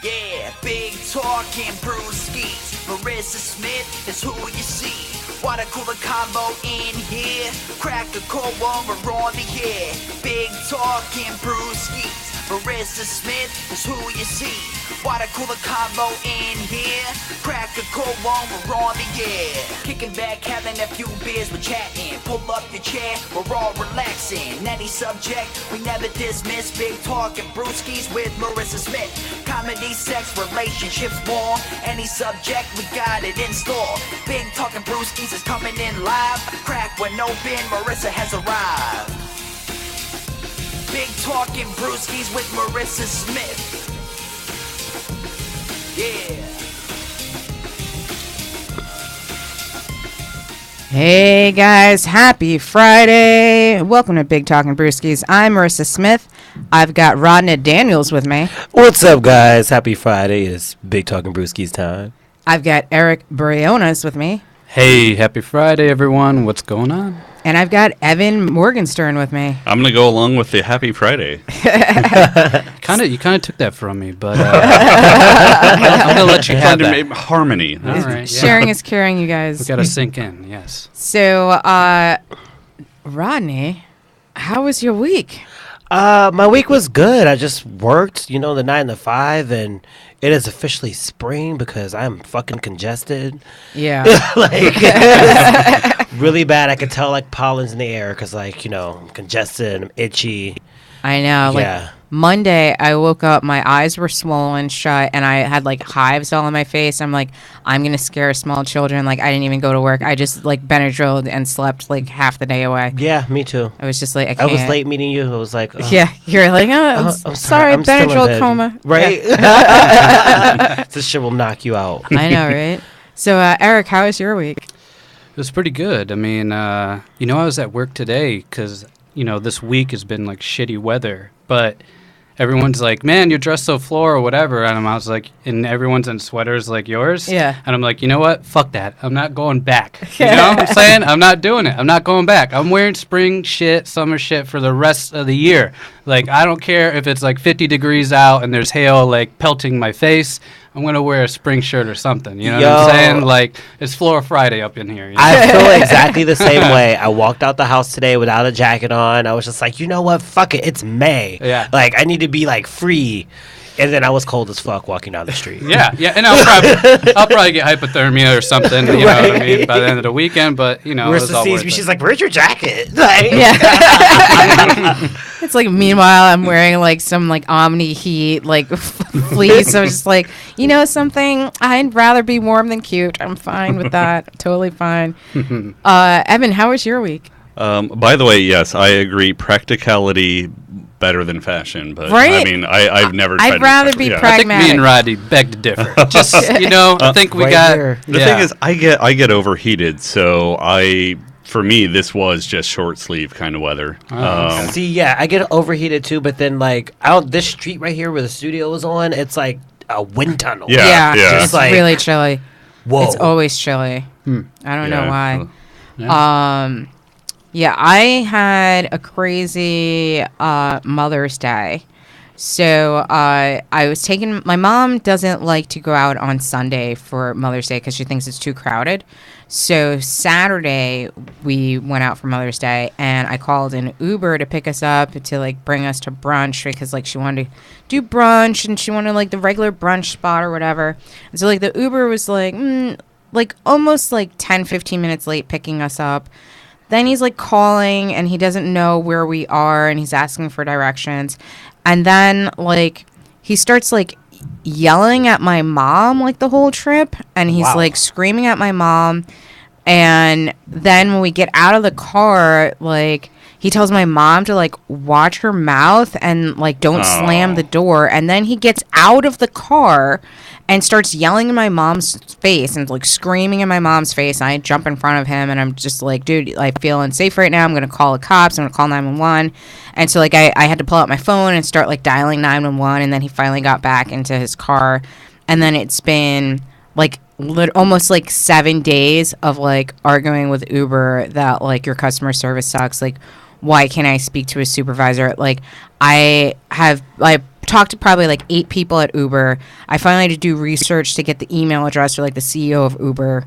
Yeah, big talk and brewskis. Marissa Smith is who you see. Water cooler combo in here. Crack a cold one, we're on the air. Big talk and brewskis. Marissa Smith is who you see. Water cooler combo in here. Crack a cold one, we're on the air. Kicking back, having a few beers, we're chatting. Pull up your chair, we're all relaxing. Any subject, we never dismiss. Big talk and brewskis with Marissa Smith. Comedy, sex, relationships, more. Any subject, we got it in store. Big talk and brewskis is coming in live. Crack when open, Marissa has arrived. Big talk and brewskis with Marissa Smith. Yeah. Hey guys, happy Friday. Welcome to Big Talk and Brewskis. I'm Marissa Smith. I've got Rodney Daniels with me. What's up, guys? Happy Friday. It's Big Talk and Brewskis time. I've got Eric Briones with me. Hey, happy Friday, everyone. What's going on? And I've got Evan Morgenstern with me. I'm going to go along with the happy Friday. You kind of took that from me, but I'm going to let you have that. Harmony. All right, yeah. Sharing is caring, you guys. We got to sink in, yes. So, Rodney, how was your week? My week was good. I just worked, the 9 to 5, and it is officially spring because I'm fucking congested. Yeah. Really bad. I could tell, pollen's in the air because, I'm congested, I'm itchy. I know. Yeah. Monday, I woke up, my eyes were swollen shut, and I had, hives all on my face. I'm like, I'm going to scare small children. I didn't even go to work. I just, Benadrylled and slept, half the day away. Yeah, me too. I was just I can't. I was late meeting you. I was like, oh. Yeah, you're like, I'm sorry, I'm still in Benadryl bed. coma. Right? This shit will knock you out. I know, right? So, Eric, how was your week? It was pretty good. I mean, I was at work today because, this week has been, shitty weather, but everyone's like, man, you're dressed so floral or whatever. And I was like, and everyone's in sweaters like yours. Yeah. And I'm like, you know what? Fuck that. I'm not going back. You know what I'm saying? I'm not doing it. I'm not going back. I'm wearing spring shit, summer shit for the rest of the year. I don't care if it's 50 degrees out and there's hail pelting my face. I'm going to wear a spring shirt or something. You know what I'm saying? It's Floral Friday up in here. I feel exactly the same way. I walked out the house today without a jacket on. I was just like, you know what? Fuck it. It's May. Yeah. I need to be free. And then I was cold as fuck walking down the street. Yeah. And I'll probably get hypothermia or something, you know what I mean, by the end of the weekend, but, Marissa sees me, she's like, where's your jacket? Yeah. It's meanwhile, I'm wearing, some, Omni Heat, fleece. So it's just something, I'd rather be warm than cute. I'm fine with that. Totally fine. Evan, how was your week? By the way, yes, I agree. Practicality better than fashion, but right? I mean, I've never tried I'd rather be pragmatic. I think me and Roddy beg to differ. Just, I think we right got... here. The thing is, I get overheated, so for me, this was just short sleeve kind of weather. See, yeah, I get overheated too, but then out this street right here where the studio is on, it's like a wind tunnel. Yeah. It's really chilly. Whoa. It's always chilly. I don't know why. Yeah. Yeah, I had a crazy Mother's Day. So I was taking, my mom doesn't like to go out on Sunday for Mother's Day because she thinks it's too crowded. So Saturday we went out for Mother's Day, and I called an Uber to pick us up to bring us to brunch because she wanted to do brunch and she wanted the regular brunch spot or whatever. And so the Uber was almost 10-15 minutes late picking us up. Then he's calling and he doesn't know where we are and he's asking for directions. And then he starts yelling at my mom the whole trip, and he's screaming at my mom. And then when we get out of the car, he tells my mom to watch her mouth and don't slam the door. And then he gets out of the car and starts yelling in my mom's face and screaming in my mom's face. And I jump in front of him and I'm just dude, I feel unsafe right now. I'm gonna call the cops. I'm gonna call 911. And so I had to pull out my phone and start dialing 911. And then he finally got back into his car. And then it's been almost 7 days of arguing with Uber that your customer service sucks. Why can't I speak to a supervisor? I talked to probably like 8 people at Uber. I finally had to do research to get the email address for like the CEO of Uber.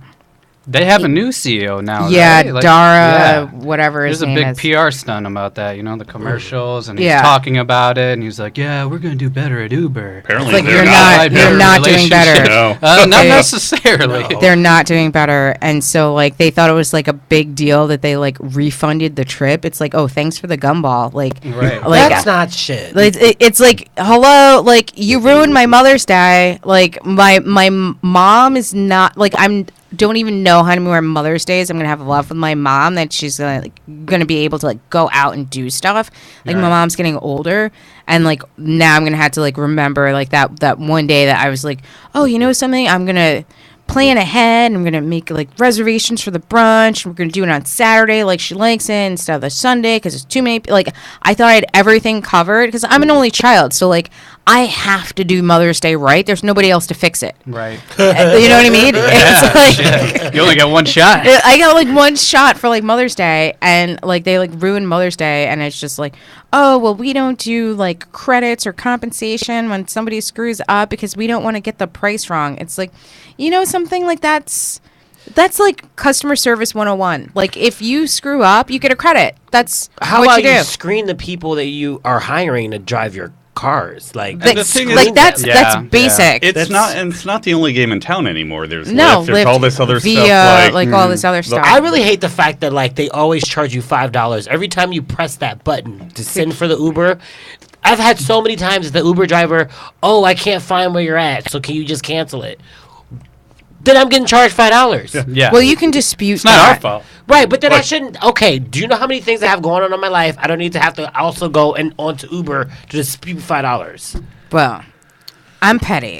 They have a new CEO now. Yeah, right? Like, Dara, whatever his There's name a is. big PR stunt about that, the commercials, and he's Yeah. talking about it, and he's like, "Yeah, we're gonna do better at Uber." Apparently, Like, they're you're not. not doing better. No. Not Okay. necessarily. No. They're not doing better, and so like they thought it was like a big deal that they like refunded the trip. It's like, oh, thanks for the gumball. Like, Right. like That's not shit. it's like, hello, like you ruined my Mother's Day. Like my mom is not like don't even know how many more Mother's Days I'm gonna have left with my mom that she's gonna be able to like go out and do stuff. Like my mom's getting older, and like now I'm gonna have to like remember like that one day that I was like, oh, you know something, I'm gonna plan ahead. I'm gonna make like reservations for the brunch. We're gonna do it on Saturday like she likes it instead of the Sunday because it's too many. Like I thought I had everything covered because I'm an only child, so like I have to do Mother's Day right. There's nobody else to fix it. Right. You know what I mean? It's like Shit. You only got one shot. I got like one shot for like Mother's Day, and like they like ruined Mother's Day, and it's just like, oh well, we don't do like credits or compensation when somebody screws up because we don't want to get the price wrong. It's like, you know, something like that's like customer service 101. Like if you screw up, you get a credit. That's How what about you do. you screen the people that you are hiring to drive your cars? Like, And the That's, thing is- like that's Yeah, basic. It's not the only game in town anymore. There's No, Lyft, there's Lyft, all this other Via, stuff like all this other stuff. I really hate the fact that like they always charge you $5 every time you press that button to send for the Uber. I've had so many times as the Uber driver, oh, I can't find where you're at, so can you just cancel it? Then I'm getting charged $5. Yeah. Well, you can dispute. it's not our fault. Right, but then I shouldn't. Okay, do you know how many things I have going on in my life? I don't need to have to also go and onto Uber to dispute $5. Well, I'm petty.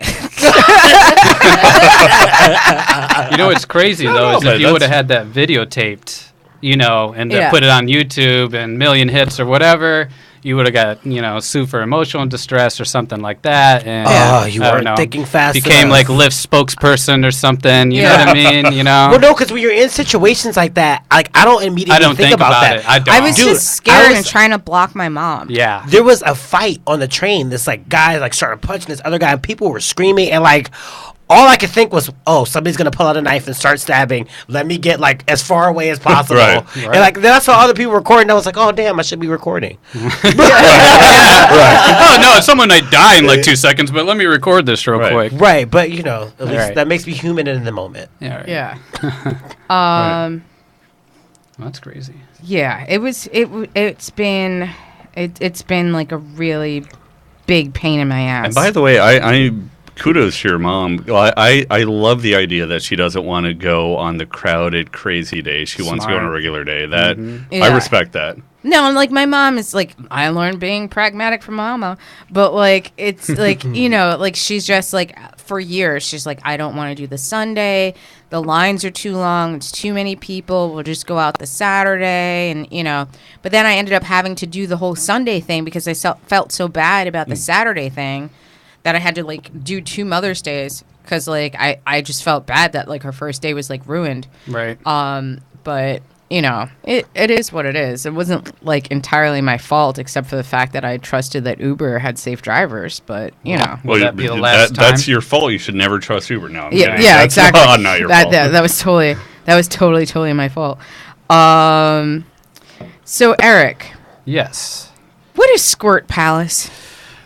You know what's crazy though is but if you would have that's- had that videotaped, and Yeah. put it on YouTube and million hits or whatever, you would have got sued for emotional distress or something like that. And Oh, you I don't weren't know, thinking fast became enough. like Lyft spokesperson or something. You know Yeah. what I mean? Well, no, because when you're in situations like that, like I don't immediately I don't think about about that. it. I don't. I was Dude, just scared I was- and trying to block my mom. Yeah. There was a fight on the train. This like guy like started punching this other guy, and people were screaming, and like all I could think was, oh, somebody's gonna pull out a knife and start stabbing. Let me get like as far away as possible. Right. And like then I saw other people recording. I was like, oh damn, I should be recording. Oh no, someone might die in like 2 seconds, but let me record this real Right. quick. Right, but at least Right. that makes me human in the moment. Yeah. Right. Yeah. Well, that's crazy. Yeah. It's been like a really big pain in my ass. And by the way, I kudos to your mom. I love the idea that she doesn't want to go on the crowded, crazy day. She wants to go on a Smart. regular day. That I Yeah. respect that. No, and like my mom is like, I learned being pragmatic from mama, but like it's like like she's just like for years she's like, I don't want to do the Sunday, the lines are too long, it's too many people, we'll just go out the Saturday, and but then I ended up having to do the whole Sunday thing because I felt so bad about the Saturday thing that I had to like do 2 Mother's Days because like I just felt bad that like her first day was like ruined. Right. But it is what it is. It wasn't like entirely my fault, except for the fact that I trusted that Uber had safe drivers. But Will that be the last That's time? your fault. You should never trust Uber. No, I'm yeah, kidding. yeah, That's exactly. not your that, fault. That was totally my fault. So Eric, Yes. what is Squirt Palace?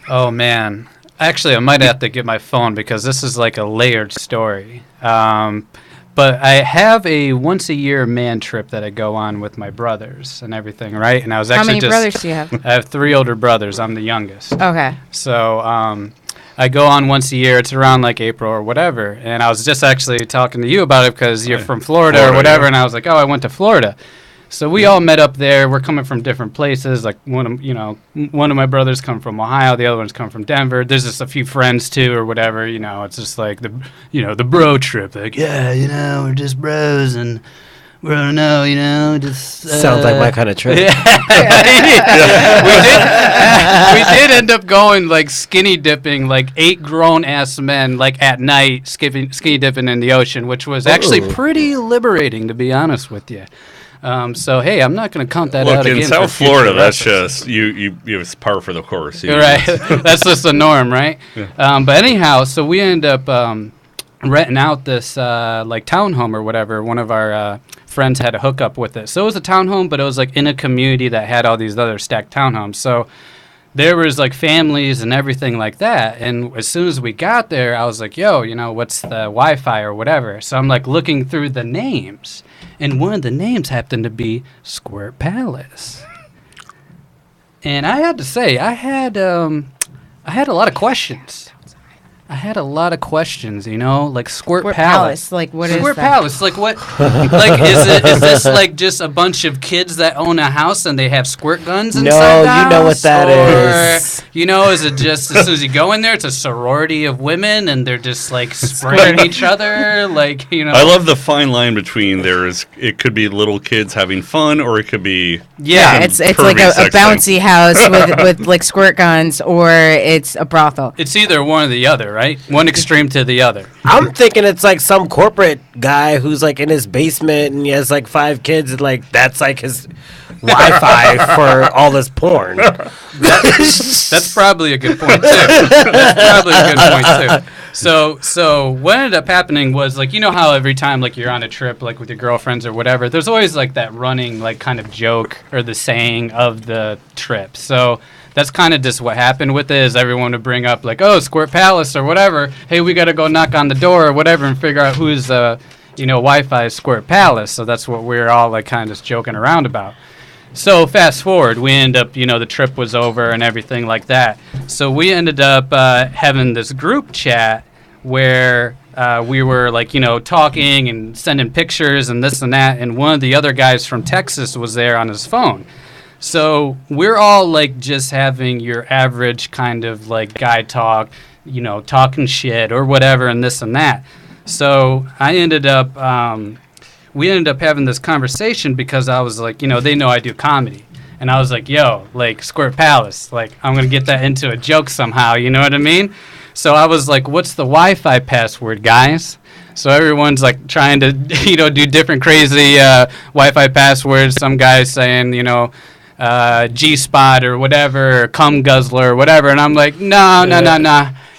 Oh man. Actually, I might have to get my phone because this is like a layered story. But I have a once a year man trip that I go on with my brothers and everything, right? And I was How actually many brothers do you have? I have 3 older brothers. I'm the youngest. Okay. So I go on once a year. It's around like April or whatever. And I was just actually talking to you about it because you're from Florida or Florida, whatever. yeah. And I was like, oh, I went to Florida. So we all met up there. We're coming from different places. Like one of my brothers come from Ohio. The other ones come from Denver. There's just a few friends too, or whatever. It's just like the bro trip. Like we're just bros and we don't know. Just Sounds like my kind of trip. We did end up going like skinny dipping, like 8 grown ass men, like at night, skinny dipping in the ocean, which was actually Ooh. pretty liberating, to be honest with you. So hey, I'm not going to count that Look, out again. in for South future Florida, that's reference. just you it's par for the course. Right. That's just the norm, right? But anyhow, so we end up renting out this like townhome or whatever. One of our friends had a hookup with it. So it was a townhome, but it was like in a community that had all these other stacked townhomes. So there was like families and everything like that. And as soon as we got there, I was like, yo, what's the Wi-Fi or whatever? So I'm like looking through the names. And one of the names happened to be Squirt Palace. And I had to say, I had a lot of questions. Like Squirt Palace. Like, what is Squirt that? Palace, like what? Like, is this like just a bunch of kids that own a house and they have squirt guns inside the house? you know what that is. Is it just as soon as you go in there, it's a sorority of women and they're just like spraying each other, like I love the fine line between it could be little kids having fun, or it could be Yeah, it's like a bouncy house with like squirt guns, or it's a brothel. It's either one or the other, right? One extreme to the other. I'm thinking it's like some corporate guy who's like in his basement and he has like 5 kids and like that's like his Wi-Fi for all this porn. That's probably a good point too. So what ended up happening was, like, how every time like you're on a trip like with your girlfriends or whatever, there's always like that running like kind of joke or the saying of the trip. So that's kind of just what happened with it, is everyone would bring up like, oh, Squirt Palace or whatever. Hey, we got to go knock on the door or whatever and figure out who's Wi-Fi Squirt Palace. So that's what we're all like kind of joking around about. So fast forward, we end up, the trip was over and everything like that. So we ended up having this group chat where we were like, talking and sending pictures and this and that. And one of the other guys from Texas was there on his phone. So we're all like just having your average kind of like guy talk, talking shit or whatever and this and that. So I ended up, we ended up having this conversation because I was like, they know I do comedy. And I was like, yo, like Squirt Palace, like I'm going to get that into a joke somehow, you know what I mean? So I was like, what's the Wi-Fi password, guys? So everyone's like trying to, do different crazy Wi-Fi passwords. Some guys saying, G-Spot or whatever, or Cum Guzzler or whatever. And I'm like, no.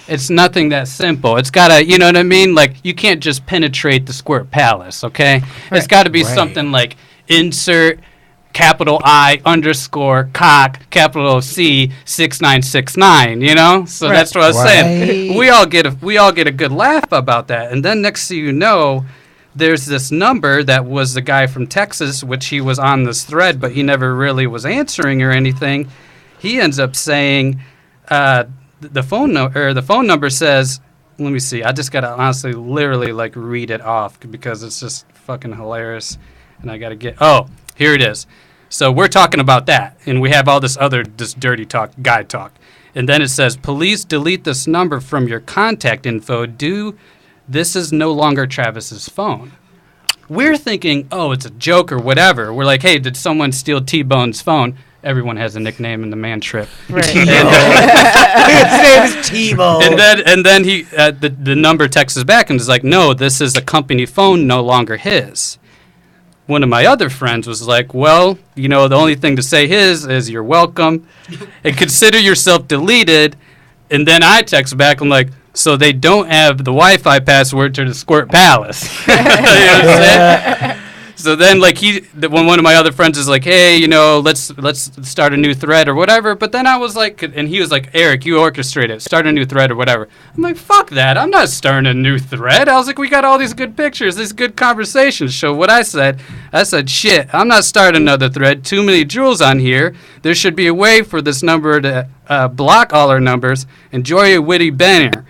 It's nothing that simple. It's got to, you know what I mean? Like, you can't just penetrate the Squirt Palace, okay? Right. It's got to be something like insert capital I _ cock capital C 6969, So that's what I was saying. We all get a good laugh about that. And then next thing you know, there's this number that was the guy from Texas, which he was on this thread, but he never really was answering or anything. He ends up saying, the phone number says, let me see. I just gotta honestly, literally like read it off because it's just fucking hilarious, and I gotta get. Oh, here it is. So we're talking about that, and we have all this dirty talk, guy talk, and then it says, "Police delete this number from your contact info. This is no longer Travis's phone." We're thinking, oh, it's a joke or whatever. We're like, hey, did someone steal T-Bone's phone? Everyone has a nickname in the man trip. Right. His name is T-Bone. And then he the number texts us back and is like, no, this is a company phone, no longer his. One of my other friends was like, well, the only thing to say is you're welcome and consider yourself deleted. And then I text back, I'm like, so they don't have the Wi-Fi password to the Squirt Palace. You know what I'm saying? So then, like, when one of my other friends is like, hey, let's start a new thread or whatever. But then I was like, and he was like, Eric, you orchestrate it. Start a new thread or whatever. I'm like, fuck that. I'm not starting a new thread. I was like, we got all these good pictures, these good conversations. So what I said, shit, I'm not starting another thread. Too many jewels on here. There should be a way for this number to block all our numbers. Enjoy a witty banner.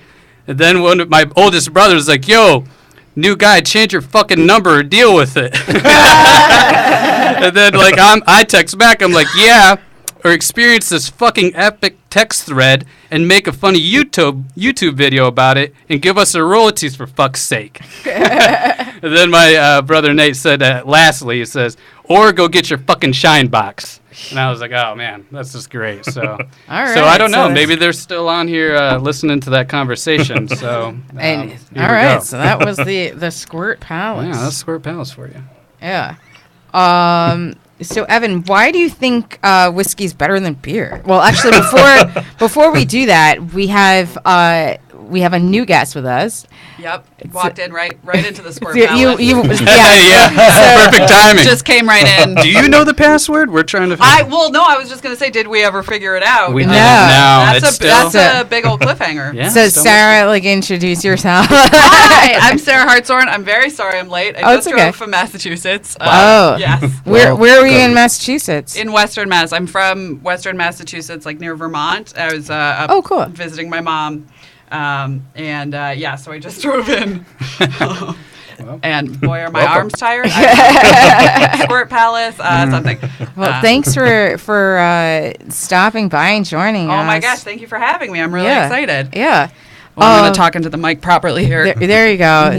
And then one of my oldest brothers was like, yo, new guy, change your fucking number or deal with it. And then, like, I text back, I'm like, yeah, or experience this fucking epic text thread and make a funny YouTube video about it and give us our royalties for fuck's sake. And then my brother Nate said, lastly, he says, or go get your fucking shine box. And I was like, oh, man, that's just great. So, All right, so I don't know. Maybe they're still on here listening to that conversation. So, all right, so that was the Squirt Palace. Yeah, that's Squirt Palace for you. Yeah. So Evan, why do you think whiskey's better than beer? Well, actually, before we do that, we have a new guest with us. Yep, walked in right into the squirt You, palace. Perfect timing. Just came right in. Do you know the password? We're trying to. I was just gonna say, did we ever figure it out? We And didn't. No. No, That's a big old cliffhanger. Yeah, So still Sarah, introduce yourself. Hi, I'm Sarah Hartshorn. I'm very sorry I'm late. I just it's okay. drove from Massachusetts. Oh. Yes. Where were you in Massachusetts? In Western Mass. I'm from Western Massachusetts, like near Vermont. I was up Cool. visiting my mom. So I just drove in. And boy, are my arms tired. Squirt Palace, something. Well, thanks for stopping by and joining us. Oh my gosh, thank you for having me. I'm really excited. Yeah. Well, I'm going to talk into the mic properly here. There you go.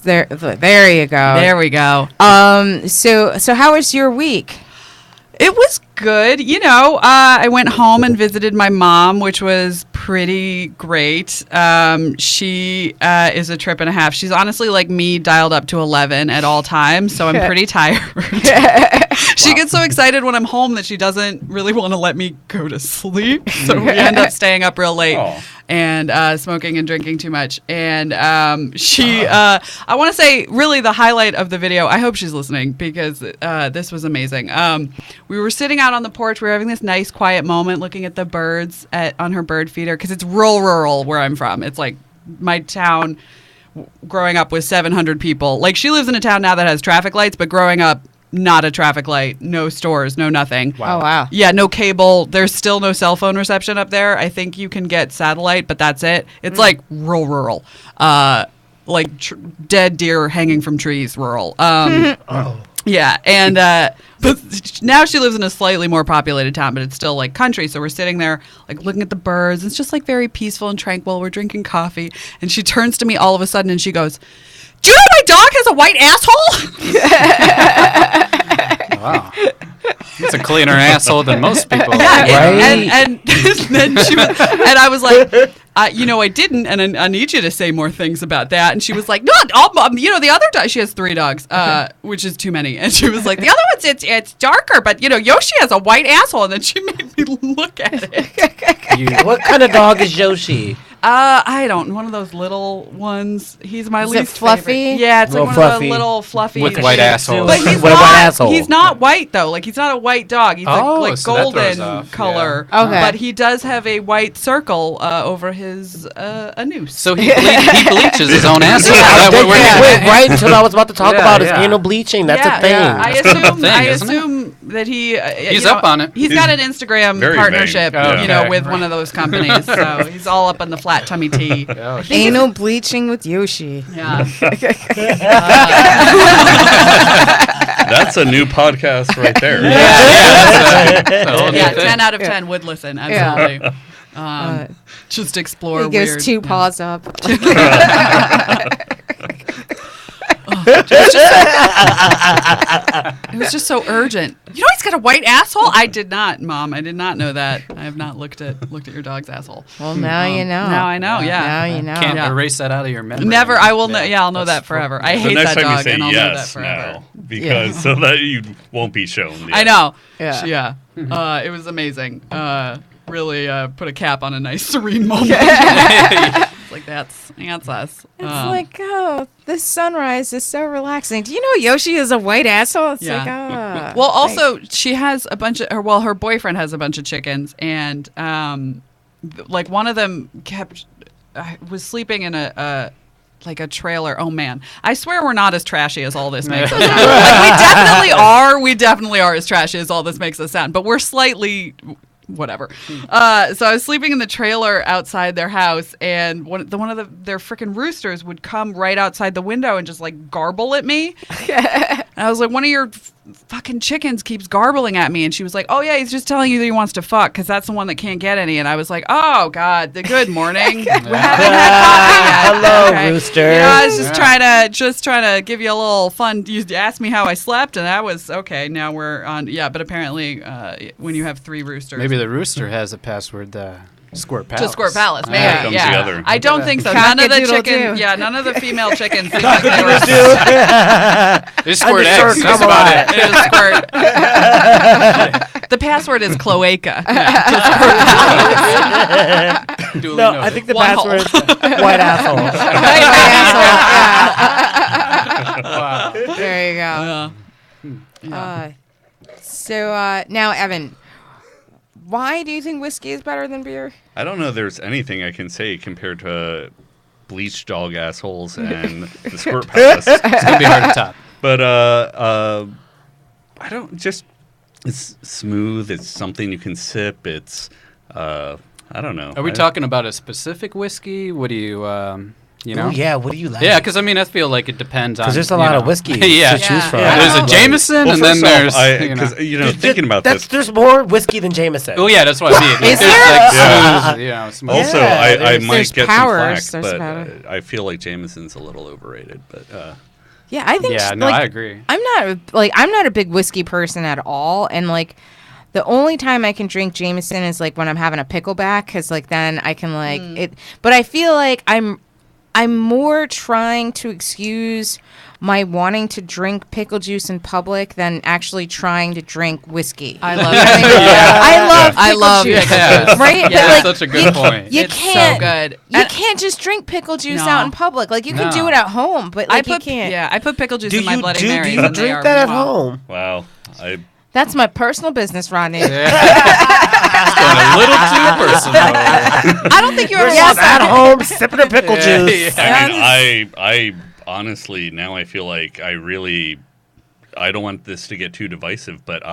There you go. There we go. So how was your week? It was good. I went home and visited my mom, which was pretty great. She is a trip and a half. She's honestly like me, dialed up to 11 at all times, so I'm pretty tired. She gets so excited when I'm home that she doesn't really want to let me go to sleep. So we end up staying up real late. And smoking and drinking too much. And I want to say, really, the highlight of the video, I hope she's listening because this was amazing. We were sitting out on the porch. We were having this nice, quiet moment looking at the birds on her bird feeder because it's rural where I'm from. It's like my town growing up was 700 people. Like, she lives in a town now that has traffic lights, but growing up, not a traffic light, no stores, no nothing. Wow. Oh, wow. Yeah, no cable. There's still no cell phone reception up there. I think you can get satellite, but that's it. It's like rural. Like dead deer hanging from trees, rural. Yeah, and but now she lives in a slightly more populated town, but it's still like country. So we're sitting there, like looking at the birds. It's just like very peaceful and tranquil. We're drinking coffee, and she turns to me all of a sudden and she goes, "Do you know my dog has a white asshole?" Wow. It's a cleaner asshole than most people. Yeah, Right. and then she was, and I was like, I didn't, and I need you to say more things about that. And she was like, no, the other dog, she has 3 dogs, which is too many. And she was like, the other one's, it's darker, but, Yoshi has a white asshole. And then she made me look at it. What kind of dog is Yoshi? I don't, one of those little ones. He's my Is it least fluffy? favorite. Yeah, it's like Little one of fluffy. the little fluffy. With white assholes. But he's With a white asshole. He's not white though. Like, he's not a white dog. He's like so that throws golden off, color. yeah. Okay. But he does have a white circle over his anus. So he bleaches his own asshole. Is I that what did we're wait getting at? right until I was about to talk Yeah, about his yeah. anal bleaching. That's a thing. I isn't it? assume that he. He's up on it. He's got an Instagram very partnership, vain. Okay. with one of those companies. So he's all up on the flat tummy tea. Anal bleaching with Yoshi. Yeah. That's a new podcast right there. Yeah, 10 out of 10 would listen, absolutely. Just explore He goes weird. 2 paws up. It was just so urgent. He's got a white asshole? I did not, Mom. I did not know that. I have not looked at your dog's asshole. Well, now you know. Now I know, yeah. Now you know. Can't Yeah. erase that out of your memory. Never. I will know. Yeah, I'll know That's that forever. I The hate next that time you dog, say and I'll know that yes forever. now, because so that you won't be shown. the I yes. know. Yeah. Yeah. It was amazing. Really put a cap on a nice serene moment. It's like that's us. It's like, oh, this sunrise is so relaxing. Do you know Yoshi is a white asshole? It's Yeah. like, oh. Well, also she has a bunch of her boyfriend has a bunch of chickens, and like one of them was sleeping in a trailer. Oh man, I swear we're not as trashy as all this makes us sound. Like, we definitely are as trashy as all this makes us sound, but we're slightly whatever. So I was sleeping in the trailer outside their house, and one of their freaking roosters would come right outside the window and just like garble at me. And I was like, one of your fucking chickens keeps garbling at me. And she was like, oh yeah, he's just telling you that he wants to fuck because that's the one that can't get any. And I was like, oh God, good morning. We haven't had coffee yet. Hello, Okay. rooster. I was just trying to give you a little fun. You asked me how I slept, and that was okay. Now we're on. Yeah, but apparently when you have 3 roosters. Maybe the rooster has a password. Squirt Palace. To Squirt Palace, maybe. Yeah. Comes Yeah. together. I don't think so. None of the Cock-a-doodle-doo. chicken. None of the female chickens. seem like they were It's squirt Undershirt eggs. That's about it. It is squirt. The password is cloaca. Duly No, noted. I think the One password is white asshole. Wow. There you go. Now, Evan, why do you think whiskey is better than beer? I don't know there's anything I can say compared to bleached dog assholes and the Squirt Palace. It's gonna be hard to top. But I don't just. It's smooth. It's something you can sip. It's I don't know. Are we talking about a specific whiskey? What do you you know? Ooh, yeah, what do you like? Yeah, because I mean, I feel like it depends on. Because there's a you lot know. of whiskey Yeah. to choose from. Yeah. There's a Like- Jameson, Well, and then first off, there's. because thinking about this. There's more whiskey than Jameson. Oh yeah, that's what I mean. Is There's there? like Yeah. smooth, you know, smooth. Also, Yeah, I there's might get powers, some there's flack, power. but I feel like Jameson's a little overrated. But Yeah, I think. Yeah, no, I agree. I'm not a big whiskey person at all, and like. The only time I can drink Jameson is like when I'm having a pickleback, because like then I can like it. But I feel like I'm more trying to excuse my wanting to drink pickle juice in public than actually trying to drink whiskey. I love You know what I mean? it. I love pickle juice, juice. Yeah. right? But, Yeah. like, That's such a good point. You It's can't. so good. You And- can't just drink pickle juice No. out in public. Like you can No. do it at home, but like I put you can't. I put pickle juice Do in my you Bloody do Marys. you and they drink are that at wow. home? wow, That's my personal business, Rodney. Going a little too personal. I don't think you ever Yes, said at home sipping her pickle juice. I mean, I honestly now I feel like I don't want this to get too divisive, but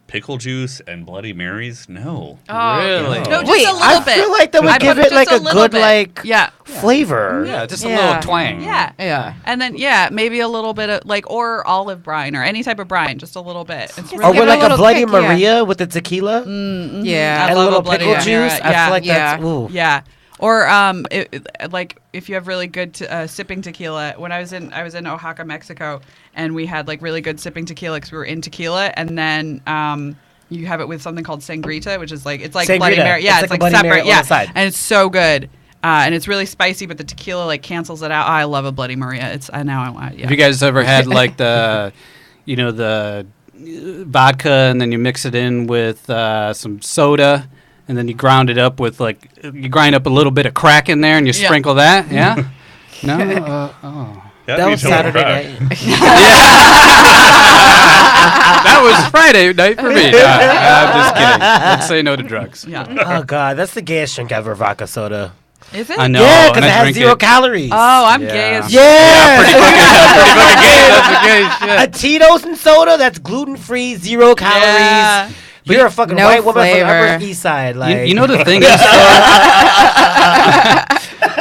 pickle juice and Bloody Marys, no. Oh, Really? No, just Wait, a little I bit. feel like that would I give put it like just a little good bit. like Yeah. flavor. Yeah, just a Yeah. little twang. Yeah. Yeah. And then maybe a little bit of like or olive brine or any type of brine, just a little bit. It's Or Or give with it a like a little Bloody kick, yeah. Maria with the tequila Yeah. I and a love little a Bloody pickle Maria. juice. I Yeah. feel like that's Yeah. ooh. Yeah. Or like if you have really good sipping tequila. When I was in Oaxaca, Mexico, and we had like really good sipping tequila because we were in tequila, and then you have it with something called sangrita, which is like it's like Bloody Sangrita. Mary. Yeah, It's it's like like a Bloody Mary separate. on Yeah, the side. and it's so good. And it's really spicy, but the tequila like cancels it out. Oh, I love a Bloody Maria. It's now I want. Yeah. Have you guys ever had like the vodka and then you mix it in with some soda and then you grind it up with you grind up a little bit of crack in there and you Yeah. sprinkle that? Yeah. No. Oh. That was Saturday night. That was Friday night for me. No, I'm just kidding. Let's say no to drugs. Yeah. Oh god, that's the gayest drink ever, vodka soda. Is it? I know. Yeah, and because I it has drink 0 it. calories. Oh, I'm Yeah. gay as yeah. Pretty fucking gay. That's a gay A shit. Tito's and soda that's gluten free, 0 calories. Yeah. You're a fucking No white woman from the flavor. Upper East Side. Like You know the thing is,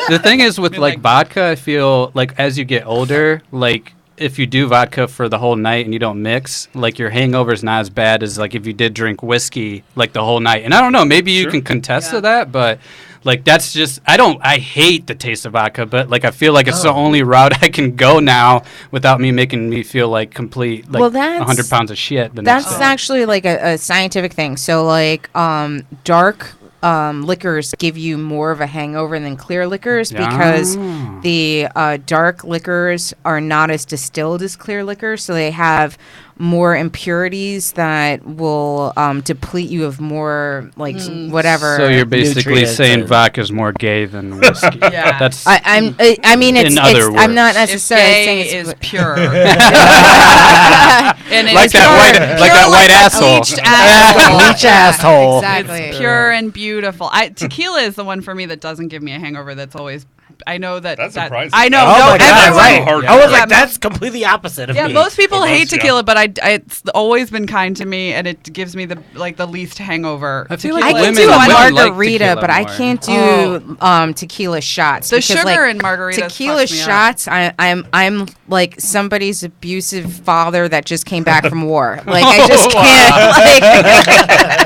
the thing is with like vodka, I feel like as you get older, like if you do vodka for the whole night and you don't mix, like your hangover's not as bad as like if you did drink whiskey like the whole night. And I don't know, maybe you can contest to that, but like that's just I hate the taste of vodka, but like I feel like it's the only route I can go now without making me feel like complete like Well, that's- 100 pounds of shit. That's actually like a scientific thing. So like dark liquors give you more of a hangover than clear liquors because the dark liquors are not as distilled as clear liquors, so they have more impurities that will deplete you of more like whatever. So you're basically nutrients saying and- vodka's more gay than whiskey. Yeah. That's I mean it's, In other I'm not words. If necessarily saying gay it's is pure. And like it's that white asshole. bleached asshole. Bleach asshole. Exactly. It's pure and beautiful. Tequila is the one for me that doesn't give me a hangover. That's always. I know that. That's that surprising. I know. Oh no, my god, everyone- right. hard I was Yeah, like, that's completely opposite of Yeah, me. most people For hate most, yeah. tequila, but it's always been kind to me, and it gives me the least hangover. I feel I like can women- do a women like margarita, tequila but I more. can't do tequila shots. The because, sugar like, in margaritas tequila fucks me up. shots. I'm like somebody's abusive father that just came back from war. Like I just can't.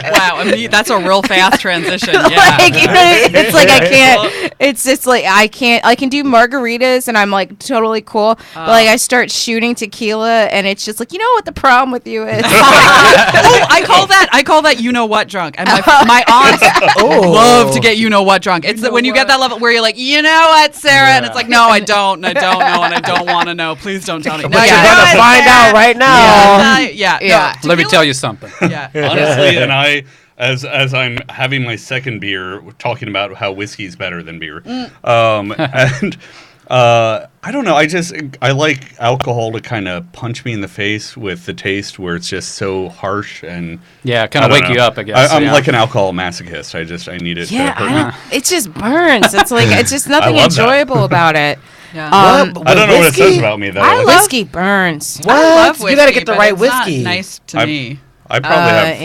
Like, Wow, I mean, that's a real fast transition. Yeah. like, it's like I can't. It's like I can't can do margaritas and I'm like totally cool. But like I start shooting tequila and it's just like, you know what the problem with you is? I call that you know what drunk. And my aunts love to get you know what drunk. It's when you get that level where you're like, you know what, Sarah, and it's like, no, I don't know, and I don't want to know. Please don't tell me. No, But you're gonna find out right now. Yeah. Let me tell you something. Yeah. Honestly, and I, as I'm having my second beer, talking about how whiskey's better than beer, and I don't know. I like alcohol to kind of punch me in the face with the taste where it's just so harsh and kind of wake you up. I guess I'm like an alcohol masochist. I need it. Yeah, to hurt me. it just burns. It's like it's just nothing love that. enjoyable about it. Yeah. I don't know what it says about me though. I whiskey burns. What? I love whiskey, You gotta get the but right it's not whiskey. nice to me. I probably have,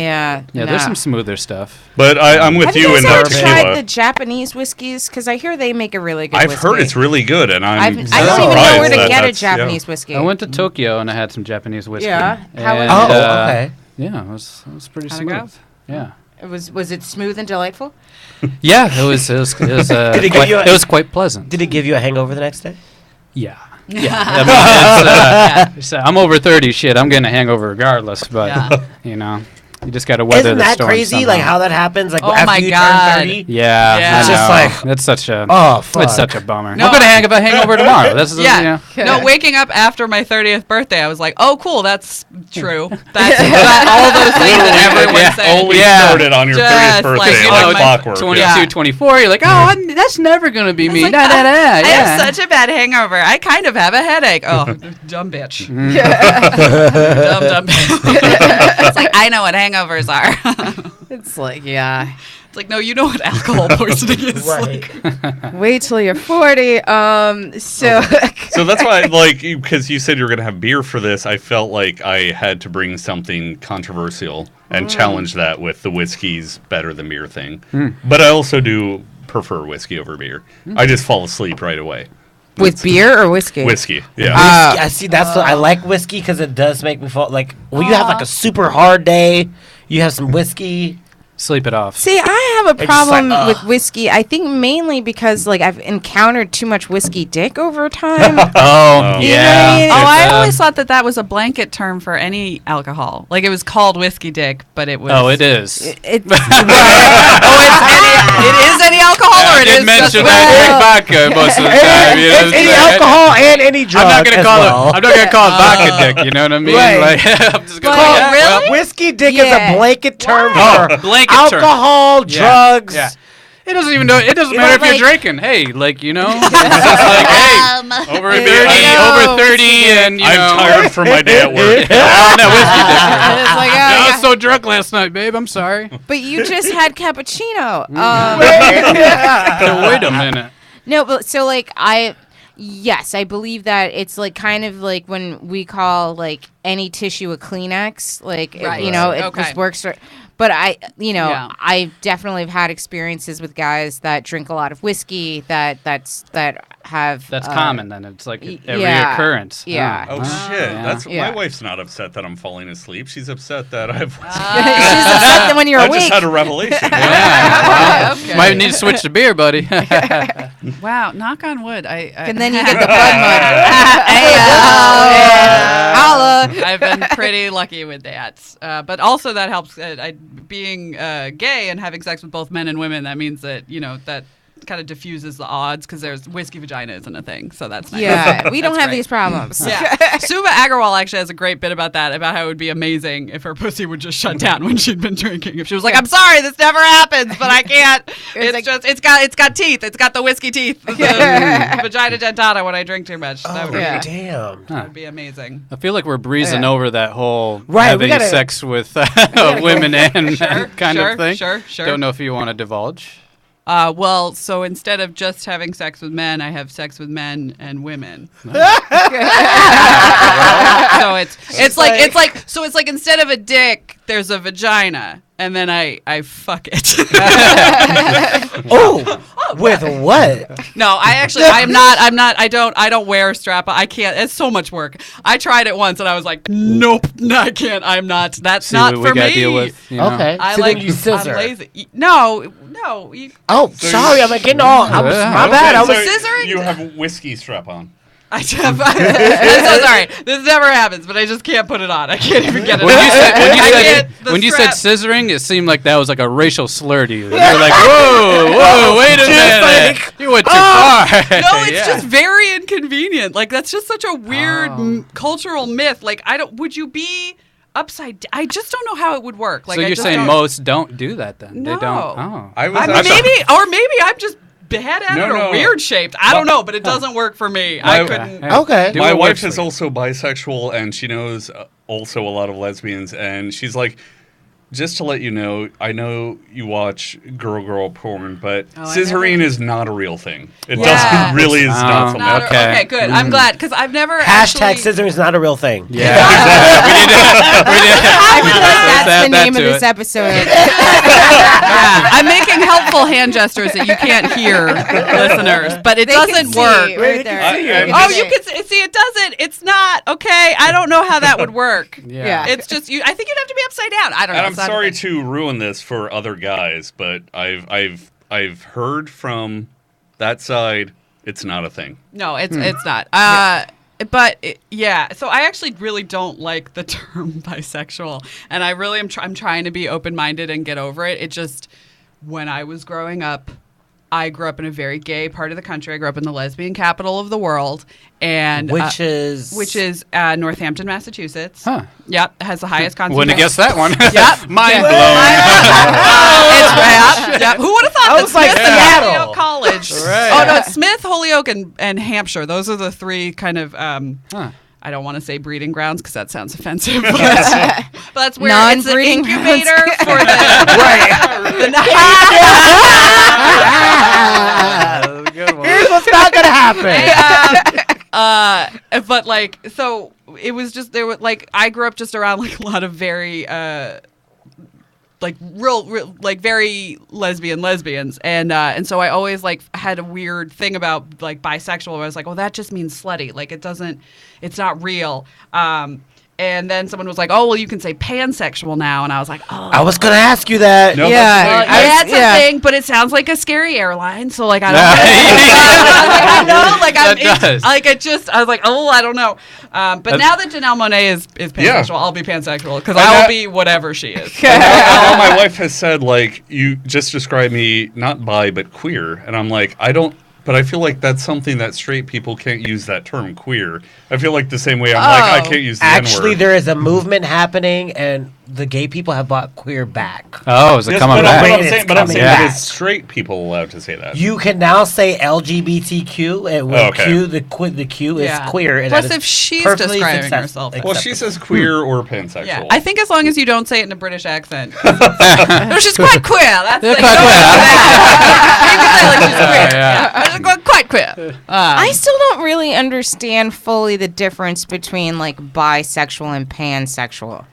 Yeah, there's some smoother stuff. but I'm with Have you you in guys the ever tried tequila. the Japanese whiskeys? Because I hear they make a really good I've whiskey. heard it's really good, and I I'm don't surprised even know where to that get a that's- Japanese whiskey. I went to Tokyo and I had some Japanese whiskey. Yeah? How was And, it? Okay. Yeah, it was pretty How'd it go? smooth. Yeah. Was it smooth and delightful? Yeah, it was give you quite pleasant. Did it give you a hangover the next day? Yeah. Yeah. I mean, I'm over 30 shit. I'm getting a hangover regardless, but you know, you just got to weather Isn't the that storm crazy? somehow. Like how that happens? Like Oh after my you God. turn 30? Yeah, Yeah. I It's just know. like- That's such a fuck. it's such a bummer. No, I'm gonna have a hangover tomorrow. This is Yeah. you No, waking up after my 30th birthday, I was like, oh, cool, that's true. That's all those things that everyone Yeah. said. Only Yeah. started on your Just 30th like, birthday, you like, know, clockwork. 22, yeah. 24. You're like, that's never gonna be me. like, Da, da, da. I Yeah. have such a bad hangover. I kind of have a headache. Oh, dumb bitch. Mm. Dumb bitch. It's like, I know what hangovers are. It's like, yeah. It's like, no, you know what alcohol poisoning is. Right. Like, Wait till you're 40. So So that's why, like, because you said you were going to have beer for this, I felt like I had to bring something controversial and challenge that with the whiskey's better than beer thing. But I also do prefer whiskey over beer. I just fall asleep right away. with beer or whiskey? Whiskey, yeah. I see. That's what I like whiskey because it does make me fall. Like when you have like a super hard day, you have some whiskey. Sleep it off. See, I have a It's just problem like, with whiskey. I think mainly because like I've encountered too much whiskey dick over time. Oh, You yeah. know what I mean? oh, I It's, always thought that was a blanket term for any alcohol. Like it was called whiskey dick, but it was. Oh, it is. It's It is any alcohol, or I it did is mention just that I drink vodka most of the time. You know, It's any it's like- alcohol and any drug. I'm not gonna as call well. it. I'm not gonna call it vodka dick. You know what I mean? Right. Like, I'm just gonna. But- yeah, really? Whiskey dick is Yeah. a blanket term Oh, for blanket term. alcohol, Yeah, drugs. yeah. It doesn't even know. It doesn't You matter know, if like- you're drinking. Hey, like you know, it's just like hey, over 30, know. over 30, and you know. I'm tired from my day at work. Oh, no, whiskey dick. It's like, I was so drunk last night, babe. I'm sorry. but you just had cappuccino. Wait a minute. No, but so like yes, I believe that it's like kind of like when we call like any tissue a Kleenex, like Right. you know, it Okay. just works. But Yeah. I definitely have had experiences with guys that drink a lot of whiskey that have That's common. Then it's like a yeah. reoccurrence. Yeah. Oh shit! yeah. That's Yeah. my wife's not upset that I'm falling asleep. She's upset that I've. She's upset that when you're I awake. just had a revelation. Yeah. Okay. Might need to switch to beer, buddy. Wow, knock on wood. And then you get the blood mud. Holla. I've been pretty lucky with that, but also that helps. Being gay and having sex with both men and women, that means that that kind of diffuses the odds because there's whiskey vagina isn't a thing, so that's nice. Yeah, we don't That's have great. these problems. Yeah. Suba Agarwal actually has a great bit about that, about how it would be amazing if her pussy would just shut down when she'd been drinking. If she was like, "I'm sorry, this never happens, but I can't." It's got teeth. It's got the whiskey teeth. The vagina dentata when I drink too much. That would, Yeah. Damn. that would be amazing. I feel like we're breezing over that whole Right, we having gotta- sex with women and men kind of thing. Sure. Don't know if you want to divulge. Well, so instead of just having sex with men, I have sex with men and women. So it's like instead of a dick, there's a vagina, and then I fuck it. Oh, with what? No, I'm not. I don't wear strap on. I can't. It's so much work. I tried it once and I was like, nope, no, I can't. I'm not. That's See not what we for gotta me. deal with, you know? Okay. I So like then you scissor. I'm lazy. No. Oh, sorry. I'm getting all. My bad. I was. scissoring? You have whiskey strap on. I'm so sorry. This never happens, but I just can't put it on. I can't even get it When on. you said, when you I said, can't- the when you said strap- scissoring, it seemed like that was like a racial slur to you. You're like, whoa, wait a minute. like, You went too far. No, it's Yeah. just very inconvenient. Like that's just such a weird cultural myth. Like would you be upside down? I just don't know how it would work. Like So I you're just saying don't- most don't do that then? No. They don't. Oh. maybe I'm just beheaded No, or no. weird shaped. I don't know, but it doesn't work for me. My- I couldn't. Okay. Do My what wife works is for you. also bisexual, and she knows also a lot of lesbians. And she's like, just to let you know, I know you watch girl porn, but I scissoring is not a real thing. It Yeah. doesn't really is not Oh. something. Not Okay. okay, good. I'm glad because I've never Hashtag actually. scissoring is not a real thing. Yeah. We need to I would like that's add the that name of to this it. episode. Yeah, I'm making helpful hand gestures that you can't hear, listeners, but it They can doesn't see work. right there. Oh, you can see it doesn't. It's not okay. I don't know how that would work. Yeah. It's just you. I think you'd have to be upside down. I don't know. And I'm It's not- sorry to ruin this for other guys, but I've heard from that side it's not a thing. No, it's not. So I actually really don't like the term bisexual, and I really am. I'm trying to be open-minded and get over it. It just when I was growing up. I grew up in a very gay part of the country. I grew up in the lesbian capital of the world, and Which is Northampton, Massachusetts. Huh. Yep, it has the highest concentration. Wouldn't have guessed that one. Yep. Mind blown. Yep. Who would have thought I that was like, Smith and Seattle. Holyoke College? Right. Oh no, it's Smith, Holyoke, and Hampshire. Those are the three kind of. I don't want to say breeding grounds because that sounds offensive, but that's where it's the Non-breeding incubator grounds. for the Here's what's not gonna happen. but like so it was just there were like I grew up just around like a lot of very like real like very lesbians and so I always like had a weird thing about like bisexual where I was like, oh, that just means slutty, like it's not real. And then someone was like, oh, well, you can say pansexual now. And I was like, oh. I was gonna ask you that. No, Yeah. that's That's Yeah. a thing, but it sounds like a scary airline. So like I don't That does. like it just I was like, oh, I don't know. But now that Janelle Monáe is pansexual, I'll be pansexual because I will be whatever she is. Now my wife has said, like, you just described me not bi but queer, and I'm like, I don't. But I feel like that's something that straight people can't use that term queer. I feel like the same way I'm like, I can't use the Actually, N-word. there is a movement happening, and the gay people have brought queer back. Oh, is it Yes, coming but back? I'm It's saying, but I'm coming saying back. that is straight people allowed to say that. You can now say LGBTQ, and when Okay. the Q is Yeah. queer. And Plus, that is if she's perfectly describing accept- herself. Well, she says queer or pansexual. Yeah, I think as long as you don't say it in a British accent. No, she's quite queer. That's like, quite you queer. can say like she's queer. Yeah. She's quite queer. I still don't really understand fully the difference between like bisexual and pansexual.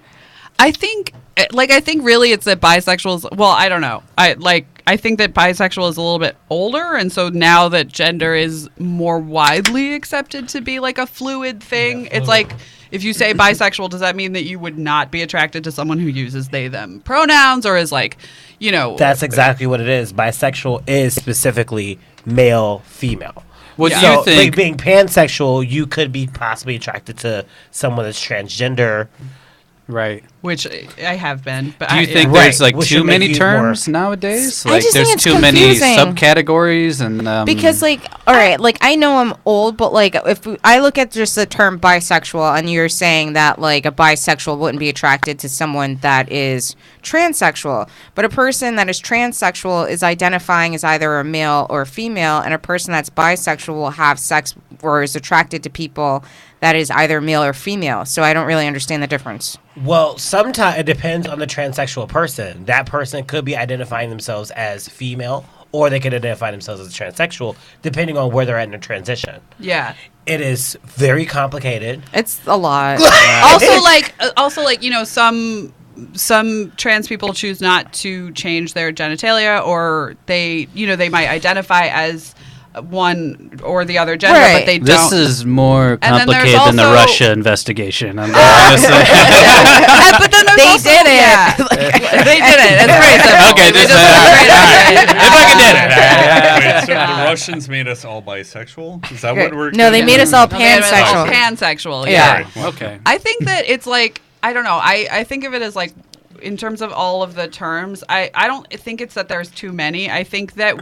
I think really it's that bisexual is, well, I don't know. I think that bisexual is a little bit older, and so now that gender is more widely accepted to be like a fluid thing, it's like if you say bisexual, does that mean that you would not be attracted to someone who uses they them pronouns, or is like, you know, That's exactly what it is. Bisexual is specifically male, female. What do So, you think? like being pansexual, you could be possibly attracted to someone that's transgender. Right. which I have been. But Do you I, think Right, there's like which too should make many you terms nowadays? I Like just think there's it's too many confusing. subcategories and Because, like, all right, like, I know I'm old, but, like, if I look at just the term bisexual and you're saying that, like, a bisexual wouldn't be attracted to someone that is transsexual, but a person that is transsexual is identifying as either a male or a female, and a person that's bisexual will have sex or is attracted to people that is either male or female. So I don't really understand the difference. Well, sometimes it depends on the transsexual person. That person could be identifying themselves as female, or they could identify themselves as transsexual, depending on where they're at in the transition. yeah. It is very complicated. It's a lot. Also, like you know, some some trans people choose not to change their genitalia, or they might identify as one or the other gender, Right. but they don't. This is more And then there's complicated than the also- Russia investigation. I'm gonna say. But then there's They also- did it. Yeah. They did it. It's very simple. Okay, They just did it. Great idea. if I can did it. Wait, so the Russians made us all bisexual? Is that what we're? No, they made us all No, they had it all pansexual. pansexual. Yeah. Yeah. Okay. I think that it's like, I don't know. I think of it as like, in terms of all of the terms, I don't think it's that there's too many. I think that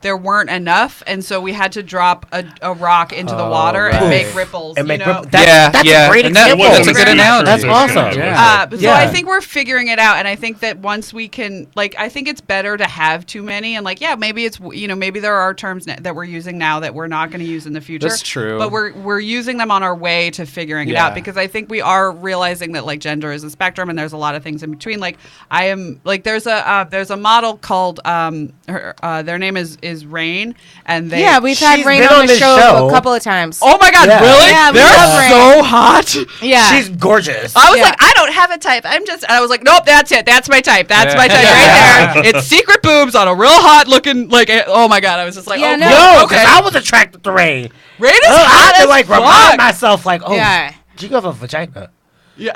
there weren't enough, and so we had to drop a rock into the water and right. make ripples. And make you know? rip- that's a great and that- example. that's a good analogy. That's awesome. Yeah. So I think we're figuring it out, and I think that once we can, like, I think it's better to have too many, and like, yeah, maybe it's, maybe there are terms that we're using now that we're not going to use in the future. That's true. But we're using them on our way to figuring it Yeah. out, because I think we are realizing that like gender is a spectrum, and there's a lot of things in between. Like I am like there's a model called their name is Rain, and they We've had She's Rain been on on the this show show. a couple of times. Oh my God! Yeah. Really? Yeah, we They're love Rain. so hot. Yeah. She's gorgeous. I was Yeah. like, I don't have a type. And I was like, nope, that's it. That's my type. That's Yeah. my type right there. It's secret boobs on a real hot looking, like, oh my God. I was just like, Yeah, oh, no. No, okay. because I was attracted to Ray. Rain is I hot had to as like fuck. remind myself, like, oh, Yeah. you have a vagina. Yeah.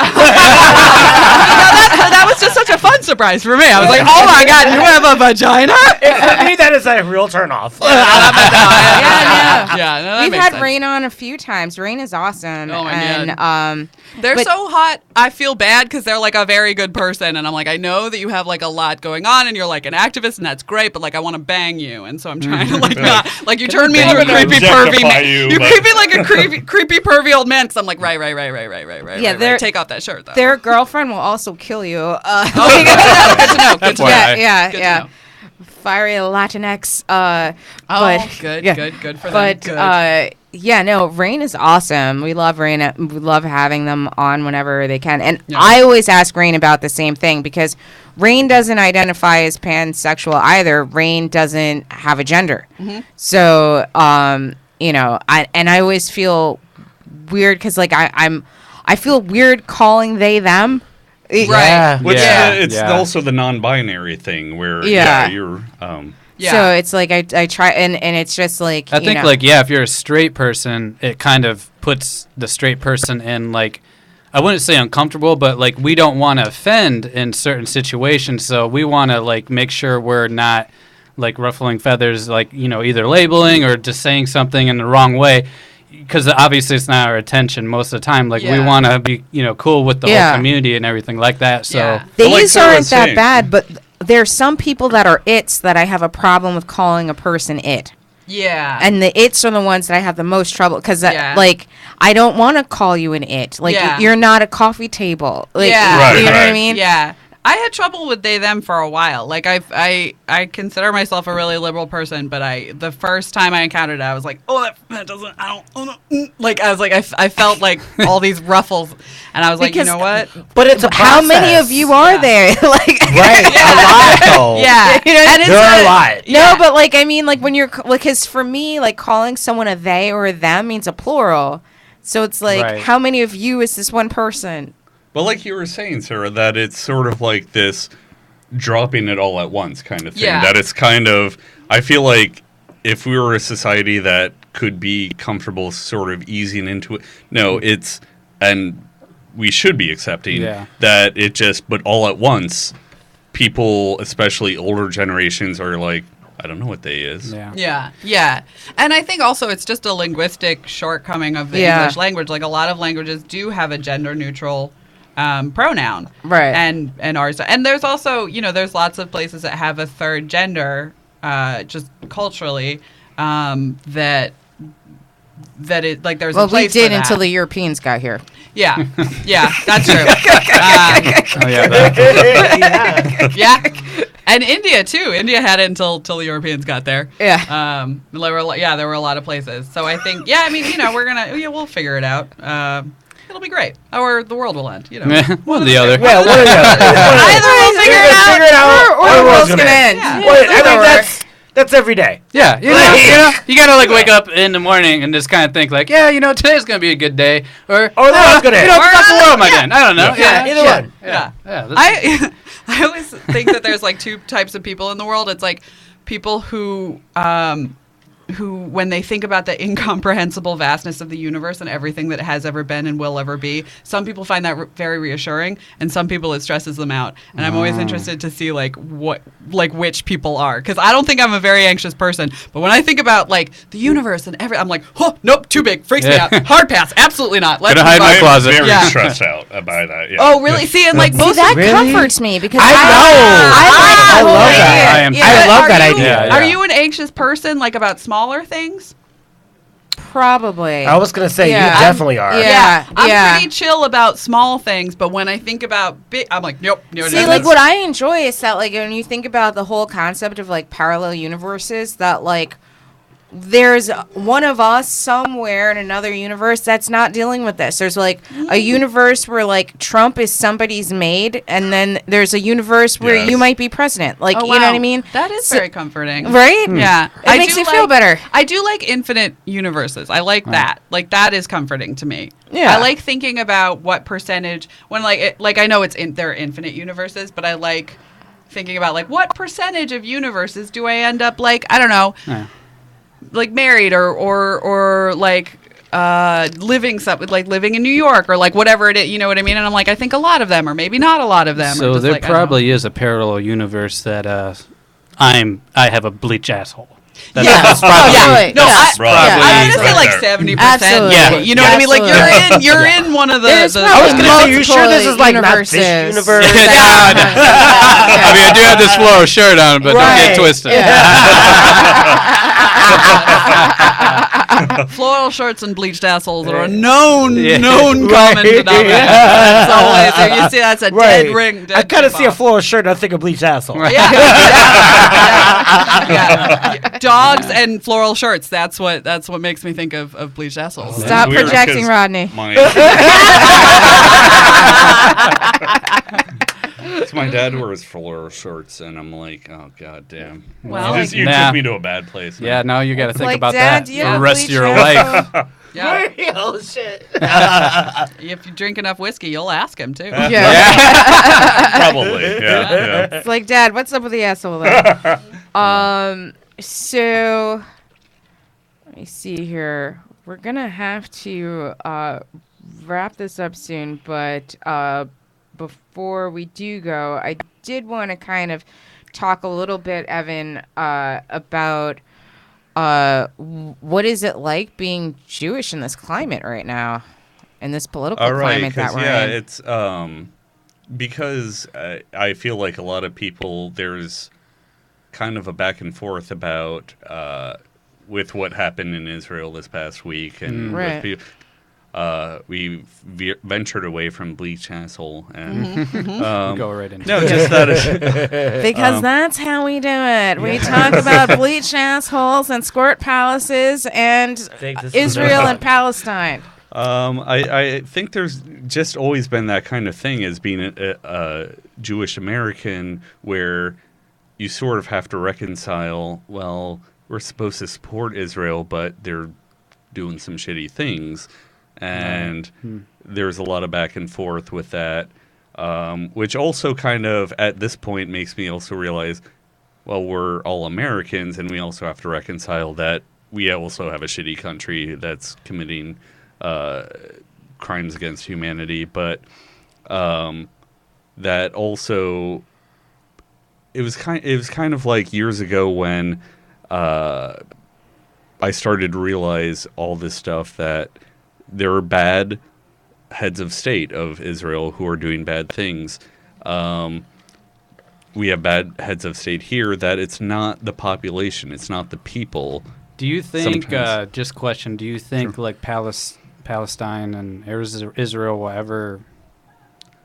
that was just such a fun surprise for me. I was like, oh my God, you have a vagina? For me, that is a real turnoff. Yeah, Yeah, no, that We've makes had sense. Rain on a few times. Rain is awesome. Oh my and God. They're but- so hot. I feel bad because they're like a very good person, and I'm like, I know that you have like a lot going on, and you're like an activist, and that's great. But like, I want to bang you, and so I'm trying to like not like you turn me into a I'm gonna creepy pervy objectify man. you, You but- creepy like a creepy pervy old man. Because I'm like, right. Yeah, right. Take off that shirt though. their girlfriend will also kill you. Oh, good to know. Good to know. yeah, why. yeah, Good to yeah. know. Fiery Latinx. Oh, But good, yeah. good for them. But Good. yeah, no, Rain is awesome. We love Rain. We love having them on whenever they can. And Yeah. I always ask Rain about the same thing because Rain doesn't identify as pansexual either. Rain doesn't have a gender. Mm-hmm. So, I always feel weird because like I feel weird calling they them. Right. Which Yeah. it's Yeah. also the non-binary thing where Yeah. you're Yeah. So it's like I try and it's just like I think if you're a straight person, it kind of puts the straight person in like, I wouldn't say uncomfortable, but like we don't want to offend in certain situations, so we want to like make sure we're not like ruffling feathers, like either labeling or just saying something in the wrong way, because obviously it's not our intention most of the time. Like we Yeah. want to be cool with the Yeah. whole community and everything like that. So Yeah. But like These Sarah aren't was that saying- bad, but there's some people that are its that I have a problem with calling a person it. Yeah. And the its are the ones that I have the most trouble because, Yeah. like, I don't want to call you an it. Like, Yeah. you're not a coffee table. Like, Yeah. Right, you know what I right. mean? Yeah. I had trouble with they them for a while. Like I consider myself a really liberal person, but the first time I encountered it, I was like, oh, that doesn't, I don't, oh, no. Like I was like, I felt like all these ruffles, and I was like, Because- you know what? But it's a How many process. of you are Yeah. there? Like, Right, a lot though. Yeah, You know, and it's There are a lot. No, but like I mean, like when you're because for me, like calling someone a they or a them means a plural. So it's like, Right. how many of you is this one person? But like you were saying, Sarah, that it's sort of like this dropping it all at once kind of thing. Yeah. That it's kind of, I feel like if we were a society that could be comfortable sort of easing into it, no, it's, and we should be accepting Yeah. that it just, but all at once, people, especially older generations, are like, I don't know what they is. yeah. Yeah. And I think also it's just a linguistic shortcoming of the Yeah. English language. Like a lot of languages do have a gender neutral pronoun. Right. And ours. And there's also, there's lots of places that have a third gender, just culturally, that it like there's Well, a we place did for that. until the Europeans got here. Yeah, that's true. Oh yeah. That, Yeah, and India too. India had it until the Europeans got there. Yeah. There were a lot of places. So I think, we'll figure it out. It'll be great, or the world will end. one or the other. Yeah, what are you? Either we'll figure it out, or the world's gonna end. Yeah. Well, I mean, Or- That's every day. Yeah, you gotta like wake up in the morning and just kind of think like, today's gonna be a good day, or tomorrow's good day. what the fuck am I doing? I don't know. Yeah, either one. Yeah. I always think that there's like two types of people in the world. It's like people who when they think about the incomprehensible vastness of the universe and everything that has ever been and will ever be, some people find that very reassuring, and some people it stresses them out. And I'm always interested to see which people are, because I don't think I'm a very anxious person, but when I think about like the universe and I'm like, oh nope, too big, freaks me out, hard pass, absolutely not. Let's Gonna hide my closet. Very Yeah. stressed out by that. Yeah. Oh really? See, and like most that Really? comforts me because I I love like that. I am too. I love that Are you- idea. Yeah. Are you an anxious person, like about smaller things? Probably. I was gonna say Yeah. you definitely are. Yeah. I'm pretty chill about small things, but when I think about big, I'm like, nope. No, See, like what I enjoy is that, like, when you think about the whole concept of like parallel universes, that like there's one of us somewhere in another universe that's not dealing with this. There's like a universe where like Trump is somebody's maid, and then there's a universe where Yes. you might be president. Like, Oh, you know wow. what I mean? That is So- very comforting. Right? Yeah. It makes me feel better. I do like infinite universes. I like that. Like that is comforting to me. Yeah. I like thinking about what percentage when I know there are infinite universes, but I like thinking about like what percentage of universes do I end up like, I don't know, like married or like living in New York or like whatever it is, you know what I mean? And I'm like, I think a lot of them, or maybe not a lot of them. or So just there like, I don't know. probably is a parallel universe that I have a bleach asshole. Yes. probably. Absolutely. No, Yes. Probably I'm gonna say right like there. 70%. Absolutely. Yeah, you know what I mean? Like Absolutely. you're in one of the. There's the I was probably gonna say, you sure this is like not universes. this universe? I mean, I do have this floral shirt on, but don't Right. get twisted. floral shirts and bleached assholes are a known Right. common denominator. That's always, you see, that's a Right. dead ring. I dead kind of tip see a off. floral shirt and I think of bleached asshole. Yeah. Yeah. Dogs and floral shirts. That's what makes me think of bleached assholes. Stop Weird, projecting, 'cause Rodney. My dad wears floral shirts, and I'm like, oh god damn. Well, you Nah. took me to a bad place. Yeah, now you got to think Like, about Dad, that do you for have the rest of your bleach life. asshole? Yeah. Oh shit. If you drink enough whiskey, you'll ask him too. Yeah. Probably. Yeah. It's like, Dad, what's up with the asshole there? So let me see here. We're gonna have to wrap this up soon, but before we do go, I did want to kind of talk a little bit, Evan, about what is it like being Jewish in this climate right now, in this political All right, climate that 'cause, we're yeah, in. it's because I feel like a lot of people, there's kind of a back and forth about with what happened in Israel this past week, and Right. with we ventured away from bleach asshole, and Go right into no, it. just that. Because that's how we do it. We talk about bleached assholes and squirt palaces and Think this is Israel bad. and Palestine. I think there's just always been that kind of thing as being a Jewish American, where you sort of have to reconcile, well, we're supposed to support Israel, but they're doing some shitty things. And there's a lot of back and forth with that, which also kind of, at this point, makes me also realize, well, we're all Americans, and we also have to reconcile that we also have a shitty country that's committing crimes against humanity. But that also, it was kind of like years ago when I started to realize all this stuff, that there are bad heads of state of Israel who are doing bad things. We have bad heads of state here, that it's not the population, it's not the people. Do you think, Sometimes. just question, do you think like Palestine and Israel will ever,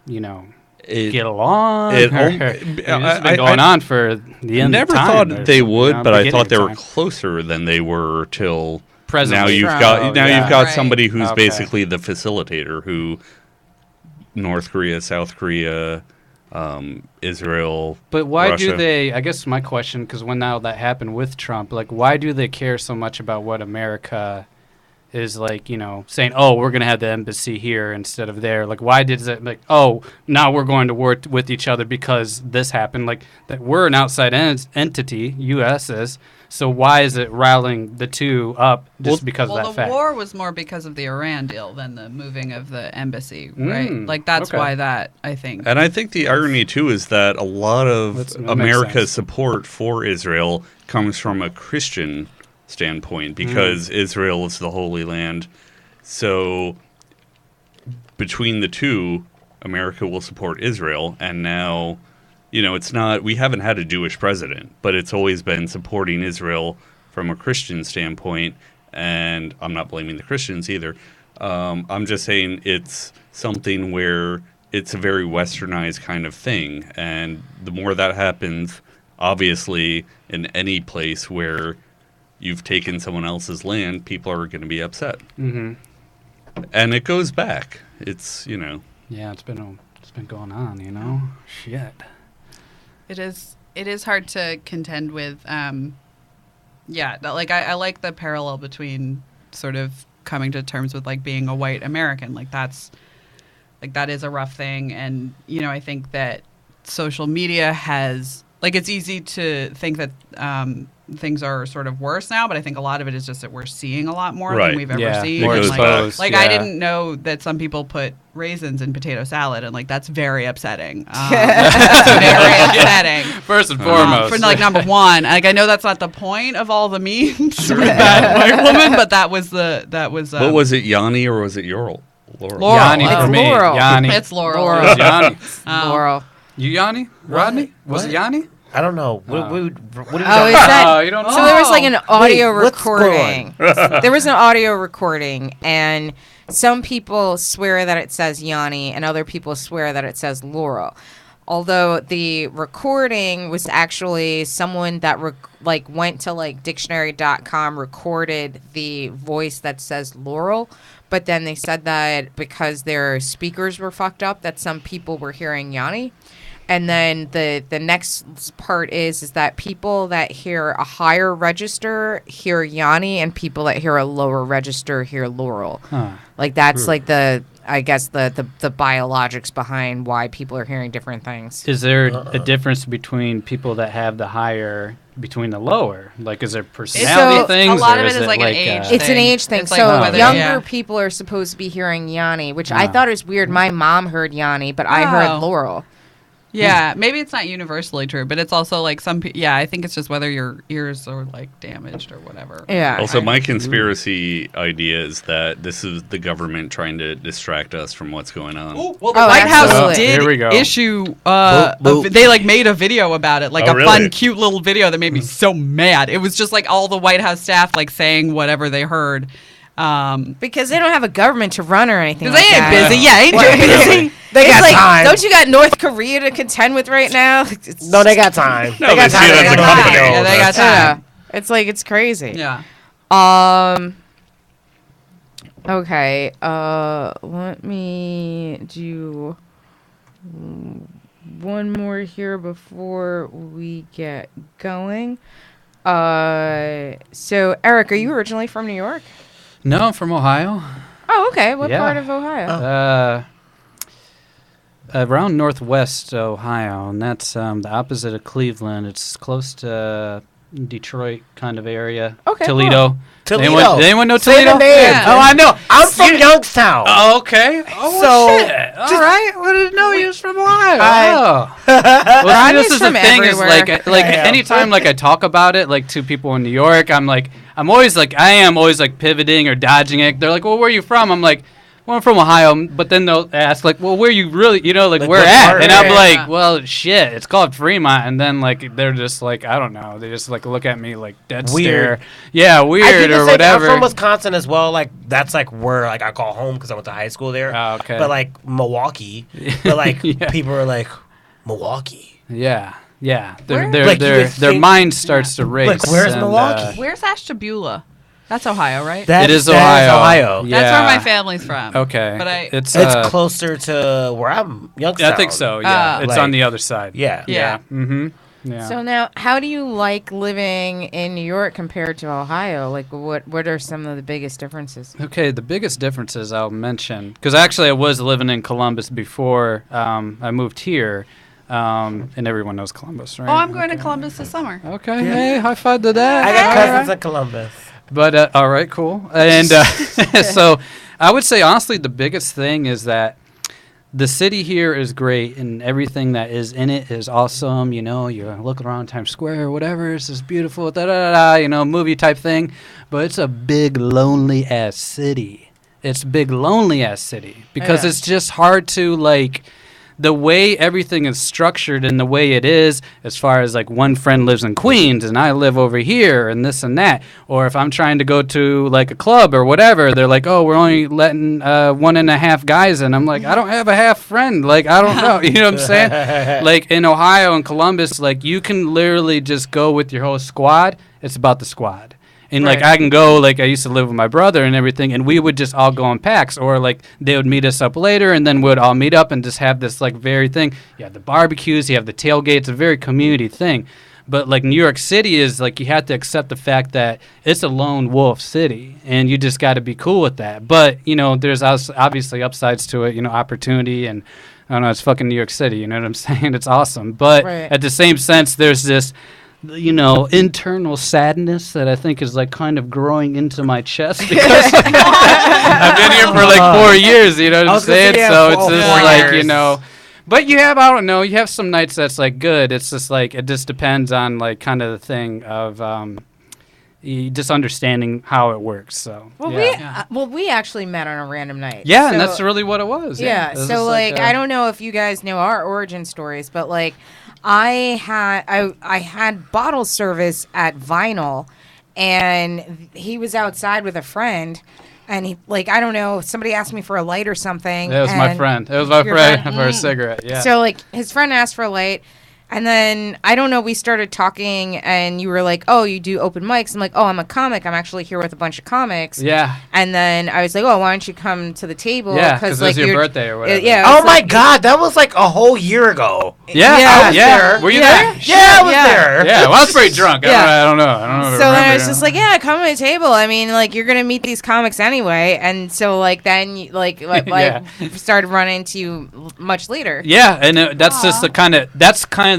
get along? it Or- al- I mean, this has I- been going on for the end Never of time. thought or, they would, but I beginning thought of they were time. closer than they were till Presently. now. You've Trump. got yeah. you've got Right. somebody who's Okay. basically the facilitator, who North Korea, South Korea, Israel. But why Russia. do they? I guess my question, because when now that happened with Trump, like, why do they care so much about what America is like? Saying, "Oh, we're gonna have the embassy here instead of there." Like, why did it? Like, oh, now we're going to war with each other because this happened. Like, that we're an outside entity. U.S. is. So why is it riling the two up just because of that the fact? war was more because of the Iran deal than the moving of the embassy, right? Like that's okay. why that, I think. And I think the irony too is that a lot of That makes America's sense. support for Israel comes from a Christian standpoint because Israel is the Holy Land. So between the two, America will support Israel, and now, it's not, we haven't had a Jewish president, but it's always been supporting Israel from a Christian standpoint, and I'm not blaming the Christians either. I'm just saying it's something where it's a very westernized kind of thing, and the more that happens, obviously, in any place where you've taken someone else's land, people are going to be upset. Mm-hmm. And it goes back. It's, Yeah, it's been going on. Shit. It is hard to contend with. Like I like the parallel between sort of coming to terms with like being a white American. Like that is a rough thing, and I think that social media has it's easy to think that things are sort of worse now, but I think a lot of it is just that we're seeing a lot more Right. than we've ever Yeah, seen. more It goes Like, exposed. like yeah. I didn't know that some people put raisins in potato salad, and like that's very upsetting. That's very upsetting. First and foremost. For like number one, like I know that's not the point of all the memes with that white woman, but that was. what was it, Yanni or was it Laurel? Laurel. Yanni It's for me. Laurel. Yanni. It's Laurel. Laurel. It was Yanni. Laurel. You Yanni? Rodney? Was it Yanni? I don't know. What are we Oh, is talking that? Oh, you don't know? So there was like an audio Wait, what's going recording. There was an audio recording, and some people swear that it says Yanni, and other people swear that it says Laurel. Although the recording was actually someone that went to dictionary.com, recorded the voice that says Laurel, but then they said that because their speakers were fucked up, that some people were hearing Yanni. And then the next part is that people that hear a higher register hear Yanni, and people that hear a lower register hear Laurel. Huh. Like that's like the biologics behind why people are hearing different things. Is there a difference between people that have the higher between the lower? Like, is there personality So, things? a lot or of it is like an age It's an thing. age thing. It's like So whether- younger yeah. people are supposed to be hearing Yanni, which I thought was weird. My mom heard Yanni, but I Oh. heard Laurel. Yeah, maybe it's not universally true, but it's also like I think it's just whether your ears are like damaged or whatever. Yeah. Also, my conspiracy idea is that this is the government trying to distract us from what's going on. Well, the Oh, White House absolutely. did Here we go. issue. Boop. They made a video about it, like Oh, a really? fun, cute little video that made me so mad. It was just like all the White House staff saying whatever they heard. Because they don't have a government to run or anything. Because they ain't that. busy. Yeah, ain't What? too busy. They It's got time. Don't you got North Korea to contend with right now? It's- No, they got time. No, they got see time. it as They a got company. time. Yeah, they got yeah. time. It's crazy. Yeah. Okay. Let me do one more here before we get going. So Eric, are you originally from New York? No, I'm from Ohio. Oh, okay. What Yeah. part of Ohio? Around Northwest Ohio, and that's the opposite of Cleveland. It's close to Detroit kind of area. Okay, Toledo. Toledo. Does anyone know Say the Toledo? name. Yeah. Oh, I know. I'm from Youngstown. Oh, okay. Oh, So, shit. All right. I didn't know he was from Ohio. I- Oh. Well, Rodney's this is the from thing is everywhere. like Yeah. anytime I talk about it to people in New York, I'm always pivoting or dodging it. They're like, well, where are you from? I'm like, well, I'm from Ohio, but then they'll ask well, where you really, where what at? part? And I'm Yeah. like, well, shit, it's called Fremont. And then they're just I don't know, they just look at me dead Weird. stare. Yeah, I do weird the or same- whatever. I'm from Wisconsin as well. That's where I call home because I went to high school there. Oh, okay. But Milwaukee, but Yeah. people are like Milwaukee. Yeah. Where? Like, you would Their think- mind starts to race. Where's and, Milwaukee? Where's Ashtabula? That's Ohio, right? That It is that Ohio. Yeah. That's where my family's from. Okay. But I it's It's closer to where I'm, Youngstown. I think so. Yeah, it's Like- on the other side. Yeah. Yeah. Mm-hmm. Yeah. So now, how do you like living in New York compared to Ohio? Like, what are some of the biggest differences? Okay, the biggest differences I'll mention, because actually I was living in Columbus before I moved here, and everyone knows Columbus, right? Oh, I'm going to Columbus this summer. Okay, hey, high five to that. I got All cousins right. in Columbus. But all right, cool. And so I would say honestly, the biggest thing is that the city here is great, and everything that is in it is awesome. You know, you look around Times Square or whatever, it's just beautiful, da da da, you know, movie type thing. But it's a big, lonely ass city. It's a big, lonely ass city because Yeah. it's just hard to like. The way everything is structured and the way it is, as far as like one friend lives in Queens and I live over here and this and that, or if I'm trying to go to like a club or whatever, they're like, oh, we're only letting 1.5 guys in. I'm like, I don't have a half friend. Like, I don't know. You know what I'm saying? Like in Ohio and Columbus, like you can literally just go with your whole squad. It's about the squad. And, like, Right. I can go, like, I used to live with my brother and everything, and we would just all go in packs. Or, like, they would meet us up later, and then we'd all meet up and just have this, like, very thing. You have the barbecues, you have the tailgates, it's a very community thing. But, like, New York City is, like, you have to accept the fact that it's a lone wolf city, and you just got to be cool with that. But, you know, there's obviously upsides to it, you know, opportunity, and, I don't know, it's fucking New York City, you know what I'm saying? It's awesome. But Right. at the same sense, there's this, you know, internal sadness that I think is like kind of growing into my chest because I've been here for like 4 years, you know what I I'm was gonna saying? say, yeah, So it's 4 just like, years. you know, but you have, I don't know, you have some nights that's like good. It's just like, it just depends on like kind of the thing of just understanding how it works. So, yeah. We actually met on a random night. Yeah, and So- that's really what it was. Yeah. It was So just like, I don't know if you guys know our origin stories, but like, I had bottle service at Vinyl, and he was outside with a friend, and he like, I don't know, somebody asked me for a light or something. It was my and- friend. It was my Your friend friend? for a cigarette. Yeah. So like, his friend asked for a light. And then, I don't know, we started talking, and you were like, oh, you do open mics. I'm like, oh, I'm a comic. I'm actually here with a bunch of comics. yeah. And then I was like, oh, why don't you come to the table? Yeah, 'cause it was your you're- birthday or whatever. Yeah. Oh it's my like- God, that was like a whole year ago. Yeah. Yeah. Yeah. Were you there? Yeah, I was Yeah. there. Yeah, well, I was pretty drunk. Yeah. I don't know. I don't know. So then I was just like, yeah, come to the table. I mean, like, you're gonna meet these comics anyway, and so like then Yeah. started running into you much later. yeah, and that's just the kind of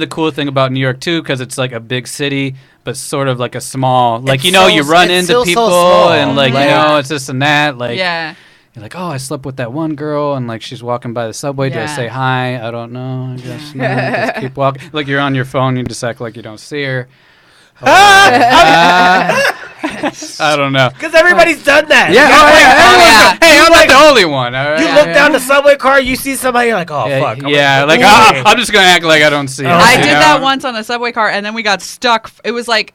the cool thing about New York too, because it's like a big city, but sort of like a small, like It's you know, so- you run it's into still so people small. and like Like- you know, it's this and that. Like Yeah. you're like, oh, I slept with that one girl, and like she's walking by the subway. Do I Yeah. say hi? I don't know. I guess no. Just keep walking. Like you're on your phone, you just act like you don't see her. I don't know. Because everybody's done that. Yeah, You oh, like- yeah, everyone's yeah. done- Hey, I'm not the only one. all right? You Yeah, look yeah. down the subway car, you see somebody, you're like, oh, Yeah, fuck. yeah, like Ooh. I'm just gonna act like I don't see. Oh, her, I you did know? that once on a subway car, and then we got stuck. It was like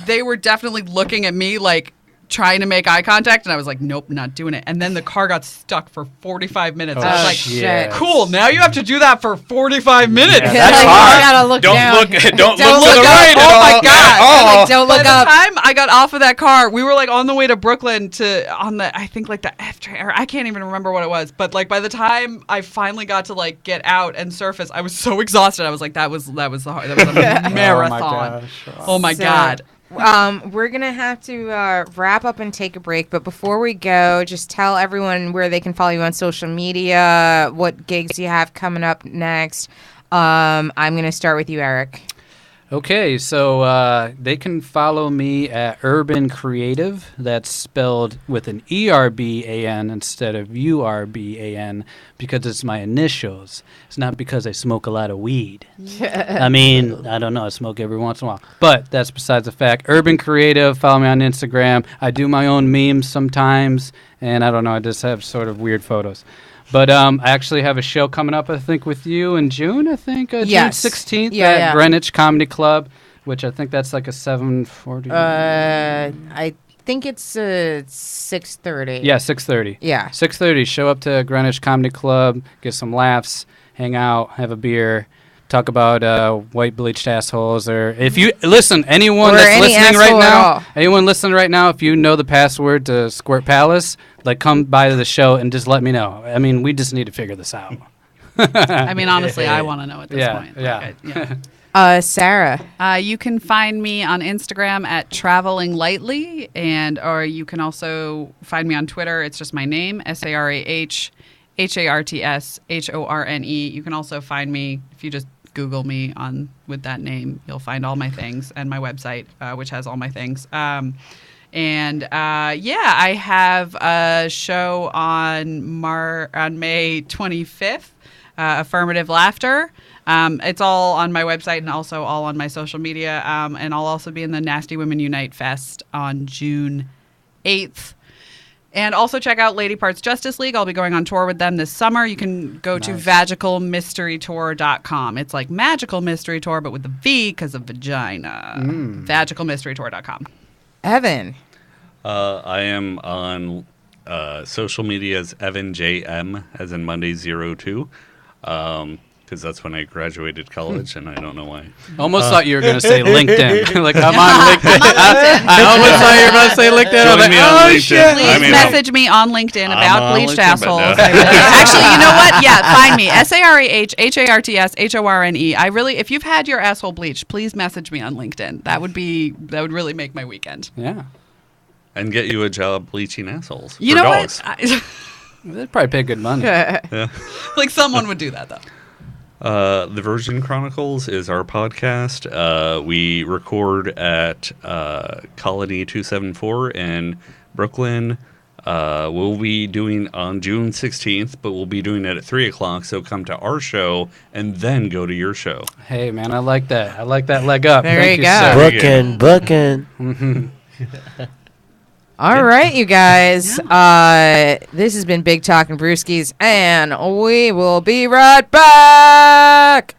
they were definitely looking at me like trying to make eye contact, and I was like, nope, not doing it. And then the car got stuck for 45 minutes. I was Oh, like, shit. cool, now you have to do that for 45 minutes. Yeah, Yeah, that's like, hard. you gotta look Don't down. look. Don't Don't look to look the up. right. Oh at my all. God. At all. Like, don't By look the up. time I got off of that car, we were like on the way to Brooklyn on the I think like the F train, or I can't even remember what it was. But like by the time I finally got to like get out and surface, I was so exhausted. I was like, that was a marathon. Oh my So, God. We're gonna have to wrap up and take a break, but before we go, just tell everyone where they can follow you on social media, what gigs you have coming up next. I'm gonna start with you, Eric. Okay, so they can follow me at Urban Creative. That's spelled with an ERBAN instead of URBAN because it's my initials. It's not because I smoke a lot of weed. I mean, I don't know. I smoke every once in a while. But that's besides the fact. Urban Creative, follow me on Instagram. I do my own memes sometimes, and I don't know. I just have sort of weird photos. But I actually have a show coming up, I think, with you in June, I think. Yes. June 16th Yeah, at yeah. Greenwich Comedy Club, which I think that's like a 7:40. I think it's 6:30. Yeah, 6:30. Yeah. 6:30. Show up to Greenwich Comedy Club, get some laughs, hang out, have a beer, talk about white bleached assholes, or if you listen, anyone Or that's any listening right asshole at now, all. anyone listening right now, if you know the password to Squirt Palace, like come by to the show and just let me know. I mean, we just need to figure this out. I mean, honestly, I want to know at this Yeah, point. yeah. Sarah. You can find me on Instagram at Traveling Lightly, or you can also find me on Twitter. It's just my name, SarahHartshorne. You can also find me if you just Google me with that name. You'll find all my things and my website, which has all my things. I have a show on May 25th. Affirmative Laughter. It's all on my website and also all on my social media. And I'll also be in the Nasty Women Unite Fest on June 8th. And also check out Lady Parts Justice League. I'll be going on tour with them this summer. You can go to vagicalmysterytour.com. It's like Magical Mystery Tour, but with a V because of vagina. Vagicalmysterytour.com. Evan. I am on social media as Evan JM, as in Monday 02. Because that's when I graduated college, and I don't know why. Almost thought you were going to say LinkedIn. Like, I'm on LinkedIn. I almost thought you were about to say LinkedIn. I was Join like, me on oh, LinkedIn. shit. Please I mean, message me on LinkedIn about on bleached LinkedIn, but no. assholes. Actually, you know what? Yeah, find me. SarahHartshorne. I really, if you've had your asshole bleached, please message me on LinkedIn. That would really make my weekend. Yeah. And get you a job bleaching assholes You for know dogs. what? They'd probably pay good money. Like someone would do that though. The Virgin Chronicles is our podcast. We record at Colony 274 in Brooklyn. We'll be doing on June 16th, but we'll be doing it at 3 o'clock. So come to our show and then go to your show. Hey, man, I like that. I like that leg up. There Thank you you, go. sir. Booking. All right, you guys. This has been Big Talk and Brewskis, and we will be right back.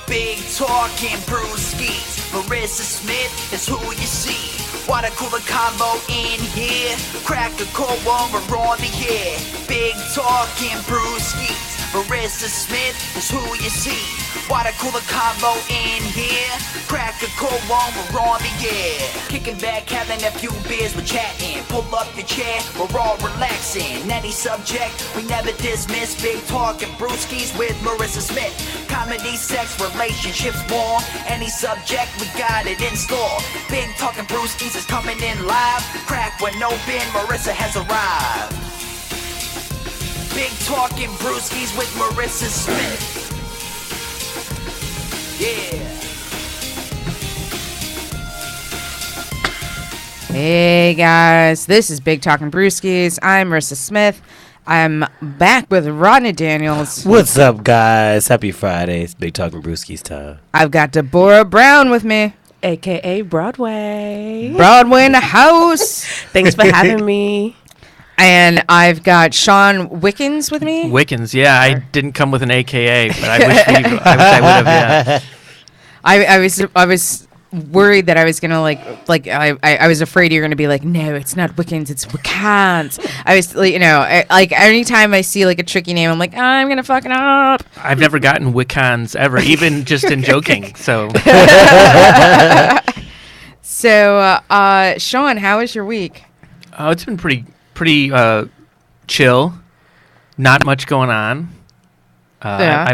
Big Talk and Brewskis. Marissa Smith is who you see. Water cooler combo in here. Crack a cold one, we're on the air. Big Talk and Brewskis. Marissa Smith is who you see. Water cooler combo in here. Crack a cold one, we're on the air. Kicking back, having a few beers, we're chatting. Pull up your chair, we're all relaxing. Any subject, we never dismiss. Big Talk and Brewskis with Marissa Smith. Comedy, sex, relationships, war. Any subject, we got it in store. Big Talk and Brewskis is coming in live. Crack when open, Marissa has arrived. Big Talk and Brewskis with Marissa Smith. Yeah. Hey guys, this is Big Talk and Brewskis. I'm Marissa Smith. I'm back with Rodney Daniels. What's up, guys? Happy Friday. It's Big Talk and Brewski's time. I've got Deborah Brown with me. AKA Broadway. Broadway in the house. Thanks for having me. And I've got Sean Wickens with me. Wickens, yeah. I didn't come with an AKA, but I wish I would have, yeah. I was worried that I was gonna I was afraid you're gonna be like, no, it's not Wickens, it's Wickans. I was like, anytime I see like a tricky name, I'm like, I'm gonna fuck it up. I've never gotten Wickans ever, even just in joking. So, Sean, how was your week? oh, it's been pretty chill. Not much going on. Yeah.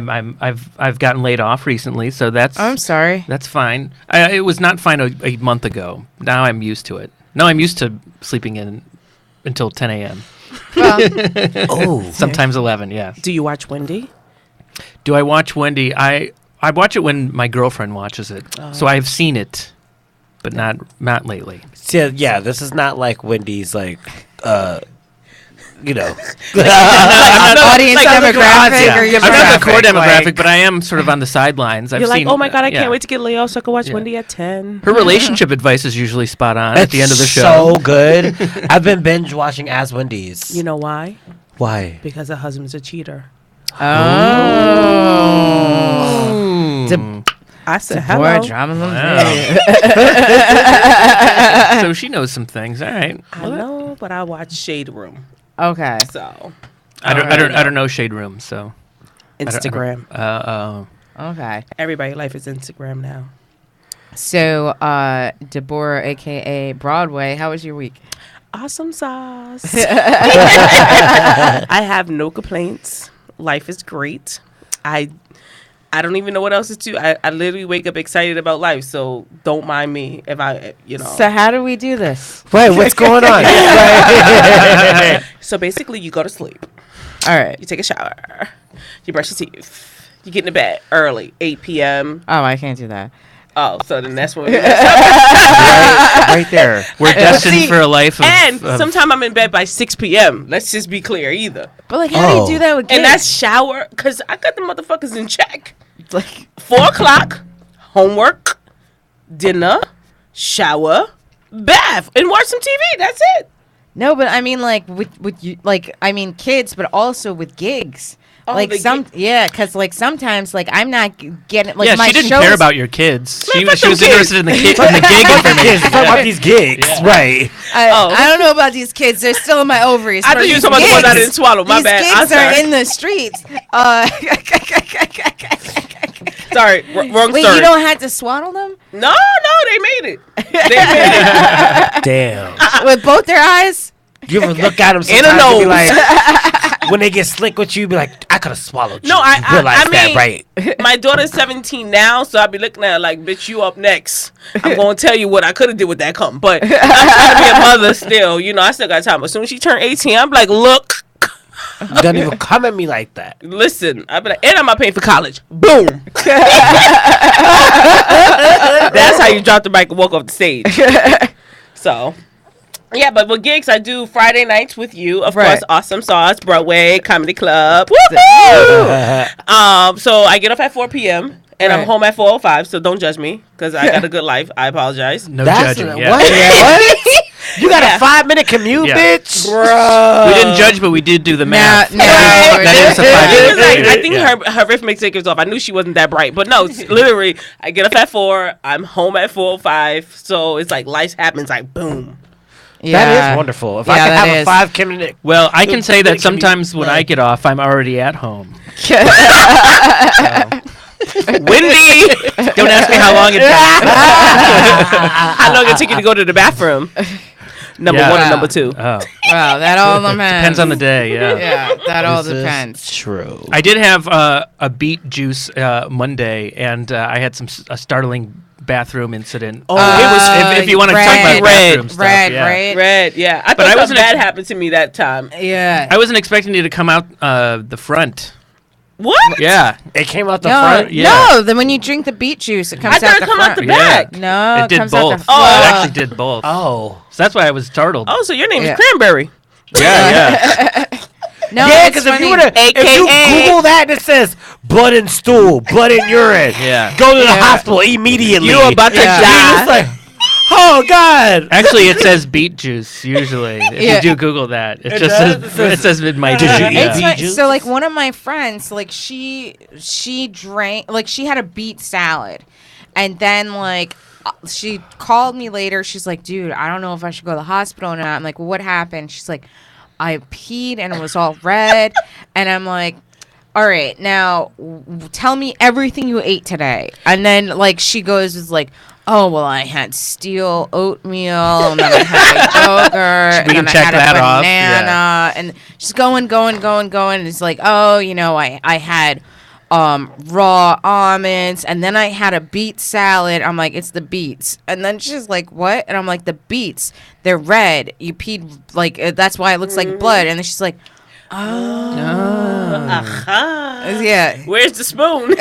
I've gotten laid off recently, so I'm sorry. that's fine. It was not fine a month ago. Now I'm used to it. Now I'm used to sleeping in until 10 a.m. Well, Sometimes 11. Yeah. Do you watch Wendy? Do I watch Wendy? I watch it when my girlfriend watches it, so I have seen it, but not lately. So, yeah, this is not like Wendy's, like, audience I'm demographic or your not the core demographic? demographic, but I am sort of on the sidelines. I've You're like, seen, oh my God, I yeah. can't wait to get laid off so I can watch Yeah. Wendy at 10. Her relationship advice is usually spot on at the end of the show. so good. I've been binge watching As Wendy's. You know why? Why? Because her husband's a cheater. Oh. I said, Deborah hello. dropping them. So she knows some things. All right. I know, but I watch Shade Room. Okay. So, I don't know Shade Room, so Instagram. Okay. Everybody's life is Instagram now. So, Deborah, aka Broadway, how was your week? Awesome sauce. I have no complaints. Life is great. I don't even know what else to do. I literally wake up excited about life, so don't mind me if I, So how do we do this? Right, what's going on? Right. So basically, you go to sleep. All right. You take a shower. You brush your teeth. You get into bed early, 8 p.m. Oh, I can't do that. Oh, so then that's when right there. we're destined See, for a life of. And of- sometimes I'm in bed by 6 p.m. Let's just be clear, either. But like, how do you do that with kids? And that's shower, because I got the motherfuckers in check. like, 4 o'clock, homework, dinner, shower, bath, and watch some TV. That's it. no, but I mean, like with you, like I mean, kids, but also with gigs. Oh, Like the because like sometimes like I'm not getting like yeah, my she didn't shows, care about your kids. Man, She fuck them was kids. interested in the gig information. Kids, talk about these gigs. Right. I don't know about these kids. They're still in my ovaries. I but thought you were these talking about the ones I gigs- didn't swallow. My these bad. I'm gigs are sorry. in the streets. Sorry, wrong Wait, story. you don't have to swaddle them No, they made it. They made it. Damn. with both their eyes? You ever look at them In a sometimes and be nose. like, when they get slick with you, be like, I could have swallowed you. No, I You realize mean, that, right? My daughter's 17 now, so I'll be looking at her like, bitch, you up next. I'm going to tell you what I could have did with that cum. But I'm trying to be a mother still. I still got time. As soon as she turned 18, I'm like, look, Don't even come at me like that. listen. I'll be like, and I'm not paying for college. Boom. That's how you drop the mic and walk off the stage. So... yeah, but with gigs, I do Friday nights with you. Of course, Awesome Sauce, Broadway, Comedy Club. Woohoo! So I get off at 4 p.m. and I'm home at 4:05. So don't judge me because I got a good life. I apologize. No That's judging. what? Yeah. What? You got a 5-minute commute, Yeah. bitch. We didn't judge, but we did do the math. no. That is a 5 It was minute. like, I think her arithmetic is off. I knew she wasn't that bright, but no, it's literally, I get up at 4, I'm home at 4:05, so it's like life happens like boom. That is wonderful. If Yeah, I could that have is. a 5-minute. Well, I can say that sometimes when I get off, I'm already at home. Wendy, Don't ask me how long it takes. how long it took you to go to the bathroom? Number Yeah. 1 and number 2. Oh, Wow, that all depends. depends on the day. Yeah. Yeah, that all depends. True. I did have a beet juice Monday, and I had a startling bathroom incident. Oh, it was if you want to talk about red, bathroom stuff, red, yeah. right? red. Yeah, I But I thought wasn't something bad ex- happened to me that time. Yeah. I wasn't expecting you to come out the front. What? Yeah, It came out the No, front. Yeah. no. Then when you drink the beet juice, it comes I out thought it the come front. out the Yeah. back. No, it did comes out both. the It front. actually did both. Oh. So that's why I was startled. Oh, so your name Yeah. is Cranberry. Yeah, No, Yeah, it's because if you funny. if you AKA. Google that and it says blood and stool, blood and urine, Yeah. go to the Yeah. hospital immediately. You about to Yeah. die. You're just like, oh God. Actually, it says beet juice usually. If Yeah. you do Google that, it, It just does? says, It says- it says it might. Did be, you eat yeah. beet It's juice? so like one of my friends, like she drank, like she had a beet salad, and then like she called me later. She's like, "Dude, I don't know if I should go to the hospital or not." I'm like, well, "What happened?" She's like, "I peed and it was all red," and I'm like, "All right, now tell me everything you ate today." And then like she goes is like, "Oh well, I had steel oatmeal, and then I had yogurt, We can and then check I had that a off, banana." yeah. And she's going. And it's like, "Oh, you know, I had raw almonds, and then I had a beet salad." I'm like, "It's the beets." And then she's like, "What?" And I'm like, "The beets, they're red. You peed, like, that's why it looks like blood." And then she's like, "Yeah." Where's the spoon?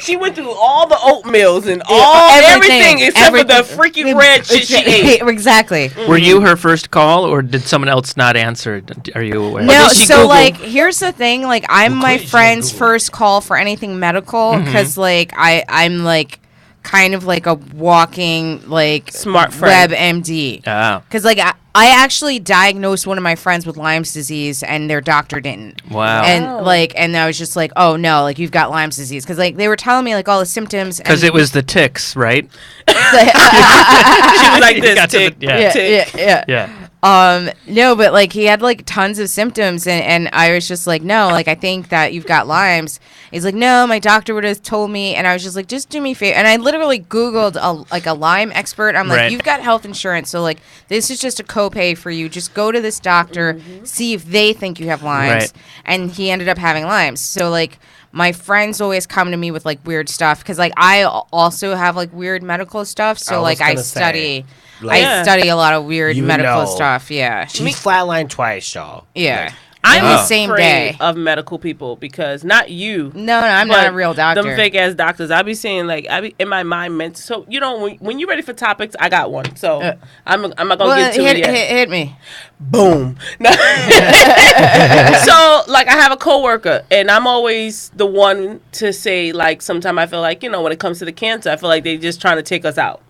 She went through all the oatmeals and everything except for the freaking red shit she ate. Exactly. Were you her first call, or did someone else not answer? Are you aware? No, did she so Google? like, here's the thing. Like, I'm my friend's Google? first call for anything medical because, like, I'm like kind of like a walking like Smart friend. WebMD. Oh, Because like I actually diagnosed one of my friends with Lyme's disease, and their doctor didn't. wow. And like, and I was just like, "Oh no, like you've got Lyme's disease," because like they were telling me like all the symptoms. Because it was the ticks, right? She was like this, Got to the- tick, yeah. tick. Yeah. No, but like he had like tons of symptoms, and I was just like, "No, like I think that you've got Lyme's." He's like, "No, my doctor would have told me," and I was just like, "Just do me a favor." And I literally Googled a Lyme expert. I'm like, Right. "You've got health insurance, so like this is just a copay for you. Just go to this doctor, see if they think you have Lyme's." Right. And he ended up having Lyme's. So like my friends always come to me with like weird stuff because like I also have like weird medical stuff. So I was like I gonna say, study. like- I study a lot of weird You medical know. stuff. Yeah. She's flatlined twice, y'all. Yeah. I'm the same afraid day. of medical people because not you. No, I'm not but a real doctor. Them fake ass doctors. I be saying like I be in my mind meant. So you know when you're ready for topics, I got one. So I'm not gonna well, get to hit, it yet. hit me. Boom. No. So like I have a coworker and I'm always the one to say like sometimes I feel like, you know, when it comes to the cancer, I feel like they just trying to take us out.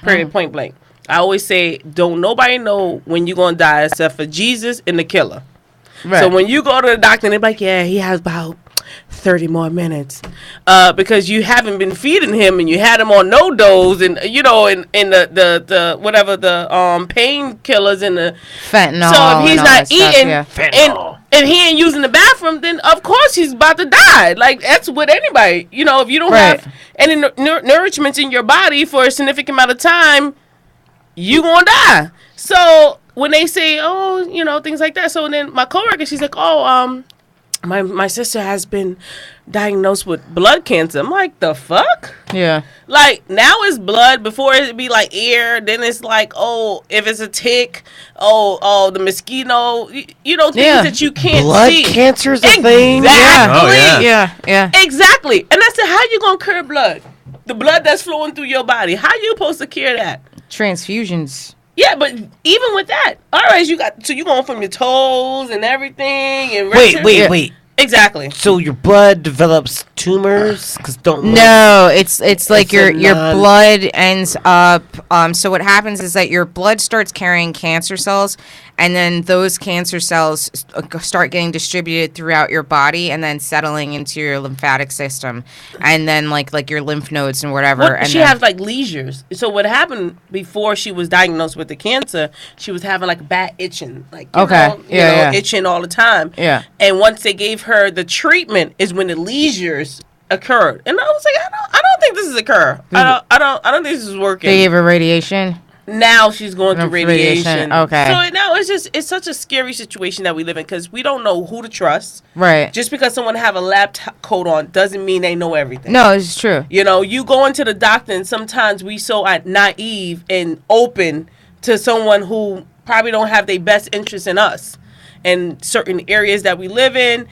Period, point blank. I always say don't nobody know when you're gonna die except for Jesus and the killer. So when you go to the doctor and they're like, yeah, he has about 30 more minutes, because you haven't been feeding him and you had him on no dose and you know and the whatever the painkillers and the Fentanyl. so if he's and all not that stuff, eating yeah. and he ain't using the bathroom, then of course he's about to die. Like that's with anybody. You know, if you don't Right. have any nourishment in your body for a significant amount of time, you gonna die. So when they say, oh, you know, things like that. So then my coworker, she's like, oh, my sister has been diagnosed with blood cancer. I'm like, the fuck? Yeah. Like now it's blood. Before it'd be like ear. Then it's like, oh, if it's a tick, oh, the mosquito. You know, things Yeah. that you can't Blood see. cancer's a Exactly. thing. Oh, yeah. Yeah. Exactly. And I said, how you gonna cure blood? The blood that's flowing through your body. How you supposed to cure that? Transfusions. Yeah, but even with that, all right, you got so you going from your toes and everything and Wait. and Exactly. So your blood develops tumors? Cause don't No, it's like It's a your non- blood ends up. So what happens is that your blood starts carrying cancer cells, and then those cancer cells start getting distributed throughout your body, and then settling into your lymphatic system, and then like your lymph nodes and whatever. And She then, has like lesions. So what happened before she was diagnosed with the cancer? She was having like bad itching, like itching all the time. Yeah. And once they gave her the treatment, is when the lesions occurred. And I was like, I don't think this is occur. I don't think this is working. they gave her radiation. Now she's going through Radiation, radiation. okay. So now it's such a scary situation that we live in because we don't know who to trust. Right. Just because someone have a lab coat on doesn't mean they know everything. No, it's true. You know, you go into the doctor and sometimes we so naive and open to someone who probably don't have their best interest in us. And certain areas that we live in,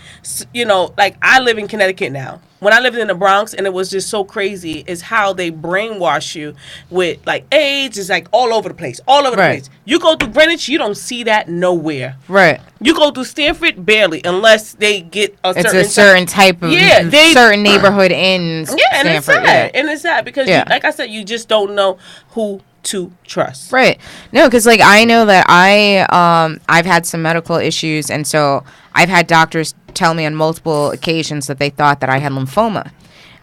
you know, like I live in Connecticut now. When I lived in the Bronx, and it was just so crazy, is how they brainwash you with like AIDS is like all over the place, all over the Right. place. You go through Greenwich, you don't see that nowhere. Right. You go through Stanford, barely, unless they get a It's certain a certain type of certain neighborhood in Yeah, and it's Stanford. sad. And it's sad because, Yeah. like I said, you just don't know who to trust. Right. No, because like I know that I've had some medical issues, and so I've had doctors tell me on multiple occasions that they thought that I had lymphoma.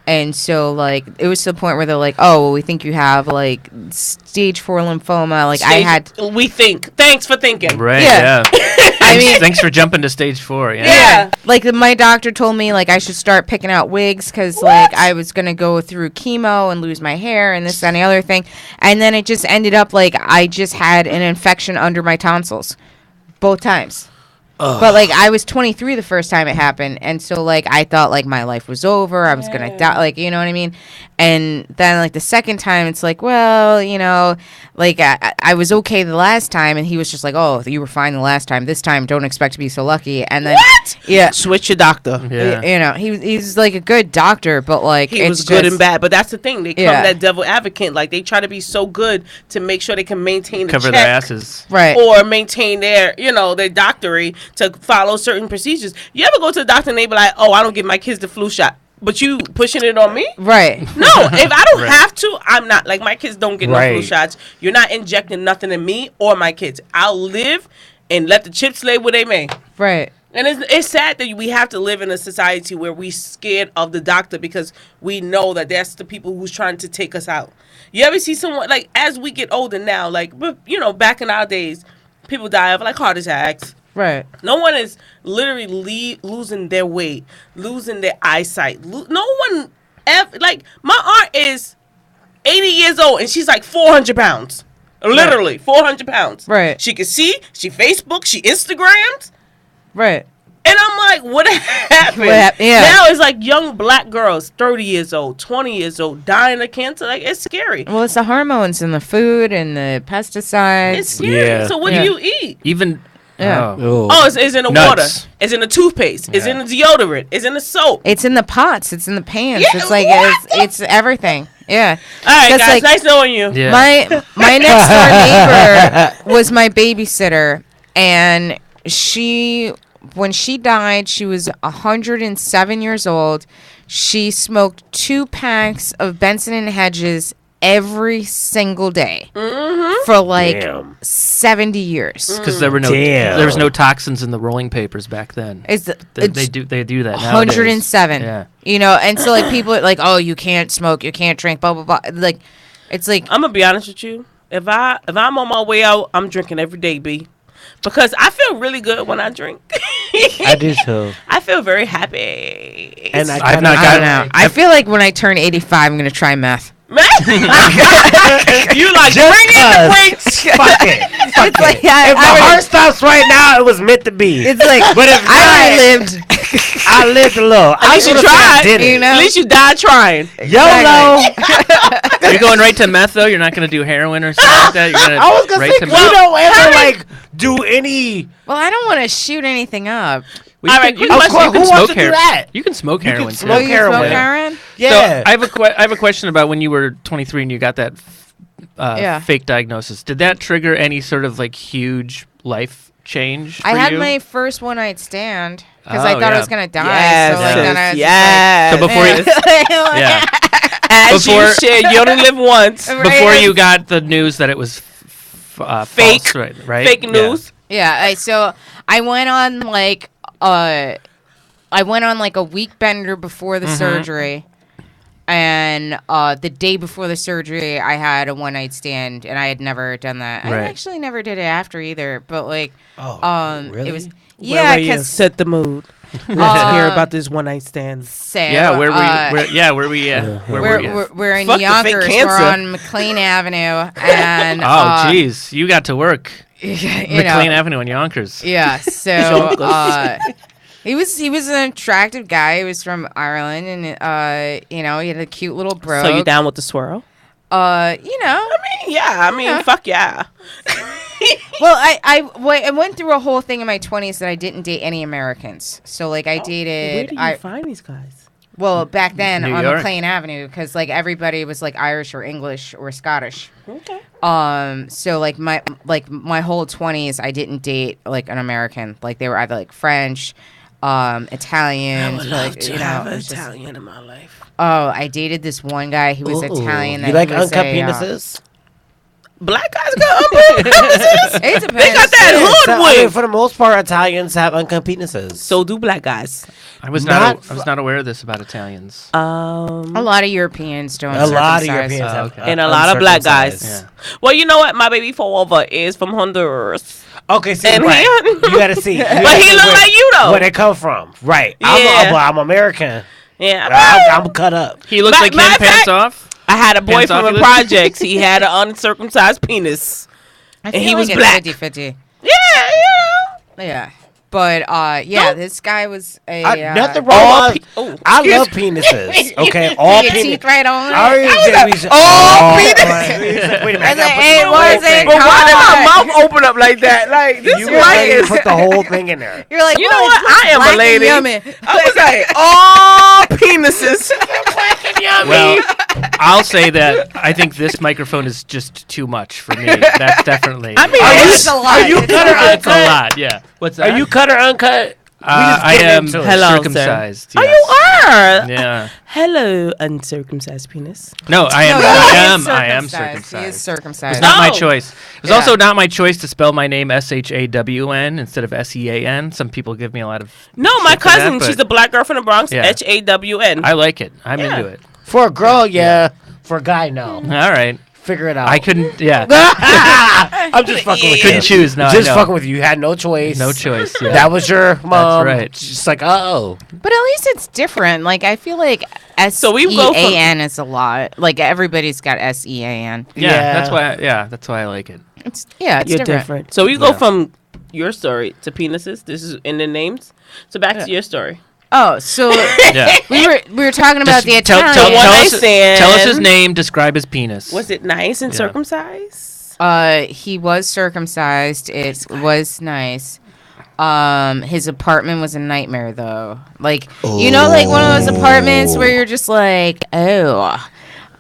And so, like, it was to the point where they're like, "Oh, well, we think you have like stage 4 lymphoma." Like, I had. We think. Thanks for thinking. Right. Yeah. Yeah. I mean, Thanks for jumping to stage 4. Yeah. Yeah. like my doctor told me like I should start picking out wigs because like I was gonna go through chemo and lose my hair and this and the other thing, and then it just ended up like I just had an infection under my tonsils, both times. But like I was 23 the first time it happened, and so like I thought like my life was over. I was gonna die, like, you know what I mean. And then like the second time, it's like, well, you know, like I was okay the last time, and he was just like, oh, you were fine the last time. This time, don't expect to be so lucky. And then yeah, Switch your doctor. Yeah. you know, he's like a good doctor, but like He it's was good just- and bad, but that's the thing. They come Yeah. that devil advocate, like they try to be so good to make sure they can maintain the Cover check, their asses. right? or maintain their, you know, their doctorate to follow certain procedures. You ever go to the doctor and they be like, "Oh, I don't give my kids the flu shot," but you pushing it on me? Right. No, if I don't have to, I'm not. Like my kids don't get no flu Right. shots. You're not injecting nothing in me or my kids. I'll live and let the chips lay where they may. Right. And it's sad that we have to live in a society where we scared of the doctor because we know that that's the people who's trying to take us out. You ever see someone, like, as we get older now, like, but, you know, back in our days, people die of, like, heart attacks. Right. No one is literally losing their weight, losing their eyesight. No one ever, like, my aunt is 80 years old and she's like 400 pounds. Literally 400 pounds. Right. She can see, she Facebook, she Instagrams. Right. And I'm like, what happened? Yeah. Now it's like young black girls, 30 years old, 20 years old, dying of cancer. Like, it's scary. Well, it's the hormones and the food and the pesticides. It's scary. Yeah. So what Yeah. do you eat? Even. Yeah. Oh. Oh, it's in the Nuts. water. It's in the toothpaste. It's in the deodorant. It's in the soap. It's in the pots. It's in the pans. Yeah, it's like what? it's everything. Yeah. All right, 'Cause, guys. like, Nice knowing you. Yeah. My next door neighbor was my babysitter, and when she died, she was 107 years old. She smoked 2 packs of Benson and Hedges every single day for like Damn. 70 years. Because there were no Damn. there was no toxins in the rolling papers back then. It's They do that nowadays. 107. Yeah. You know, and so like people are like, oh, you can't smoke, you can't drink, blah blah blah. Like, it's like I'm gonna be honest with you. If I'm on my way out, I'm drinking every day, B. Because I feel really good when I drink. I do too. I feel very happy. And I've not I got don't know. I feel like when I turn 85, I'm gonna try meth. you like bring in the brakes. Fuck it. It's like If my heart stops right now, it was meant to be. it's like, But if I not, lived. I lived a little. At least you would've said I tried. did it. You know? At least you died trying. YOLO. You're going right to meth though. You're not going to do heroin or something like that. You're gonna I was gonna right say, to 'cause you meth. don't ever like do any. Well, I don't want to shoot anything up. Well, All right, you quick can, question. you can Who wants smoke to do heroin. that? You can smoke You can heroin. smoke Oh, you heroin. smoke heroin? Yeah. So I have a question about when you were 23 and you got that Yeah. fake diagnosis. Did that trigger any sort of like huge life change? I for had you? my first one night stand. because I Oh, thought I yeah. was gonna die. Yes, so like sis, then I was yes. So before you, yeah, As Before- you should. You only live once. Right. before you got the news that it was Fake. false, right? Fake Yeah. news. so I went on like a week bender before the surgery. And the day before the surgery, I had a one night stand, and I had never done that. I Right. actually never did it after either. But like, really? it was Where were you? because Set the mood. Let's hear about this one night stand. Yeah, where were we? we're in Fuck the fake Yonkers. cancer. We're on McLean Avenue, and Oh, jeez, you got to work. you McLean know, Avenue in Yonkers. yeah. So he was an attractive guy. He was from Ireland, and he had a cute little bro. So you down with the swirl? Yeah. Fuck yeah. Well, I went through a whole thing in my 20s that I didn't date any Americans. So like I dated. Where do you find these guys? Well, back then New on York. McLean Avenue, because like everybody was like Irish or English or Scottish. Okay. So like my whole 20s, I didn't date like an American. Like they were either like French, Italian. Love Like, to you know, have it an was just- Italian in my life. Oh, I dated this one guy. He was Italian. You that like he was uncut a, penises? Black guys got uncut penises. It depends. They got that hood So, I mean, wig. for the most part, Italians have uncut penises. So do black guys. I was Not not aware of this about Italians. A lot of Europeans don't. a lot of circumcise. Europeans have okay. And a lot of black guys. uncircumcised. Yeah. Well, you know what? My baby father is from Honduras. Okay, see, And right. he- You gotta see. But he look like you, though. Where they come from, right? Yeah. I'm American. Yeah. I'm cut up. He looks like him, matter of pants fact- off. I had a boy from the Pantsoculus? projects. He had an uncircumcised penis. I And feel he like was it's black. 50-50. Yeah, yeah. Yeah. But this guy was a Nothing All wrong. pe- oh, I love penises. Okay, all your penises. teeth right on. All penis. Wait a minute. I was like, I hey, gotta what put is the it? whole But why did my God. mouth open up like that? Like, this thing. is You right. gotta put the whole thing in there. You're like, You well, know what? it looks I am a black and lady. yummy. I was like, all penises. Well, I'll say that I think this microphone is just too much for me. That's definitely. I mean, It's a lot. Are you It's cut or it's a uncut? lot. Yeah. What's that? Are you cut or uncut? I getting am into it. Hello, sir. circumcised. Oh, Yes. you are. Yeah. Hello, uncircumcised penis. No, I am. No, I am He is circumcised. circumcised. It's not my Oh. choice. It was Yeah. also not my choice to spell my name SHAWN instead of SEAN. Some people give me a lot of. No, my shit for that, cousin, she's but a black girl from the Bronx. Yeah. HAWN. I like it. I'm Yeah. into it. For a girl, yeah. For a guy, no. All right. Figure it out. I couldn't. Yeah. I'm just fucking with you. Couldn't choose. No, Just I know. fucking with you. You had no choice. No choice. Yeah. That was your mom. right. Just like, oh. But at least it's different. Like I feel like So we go from- SEAN is a lot. Like everybody's got SEAN. yeah. Yeah. That's why. Yeah. That's why I like it. It's You're different. different. So we go Yeah. from your story to penises. This is in the names. So back to your story. Oh, so Yeah. we were talking about the tell, Italian. tell, One tell, night us, stand. tell us his name. Describe his penis. Was it nice and Yeah. circumcised? He was circumcised. It was nice. His apartment was a nightmare though. Like like one of those apartments where you're just like, oh,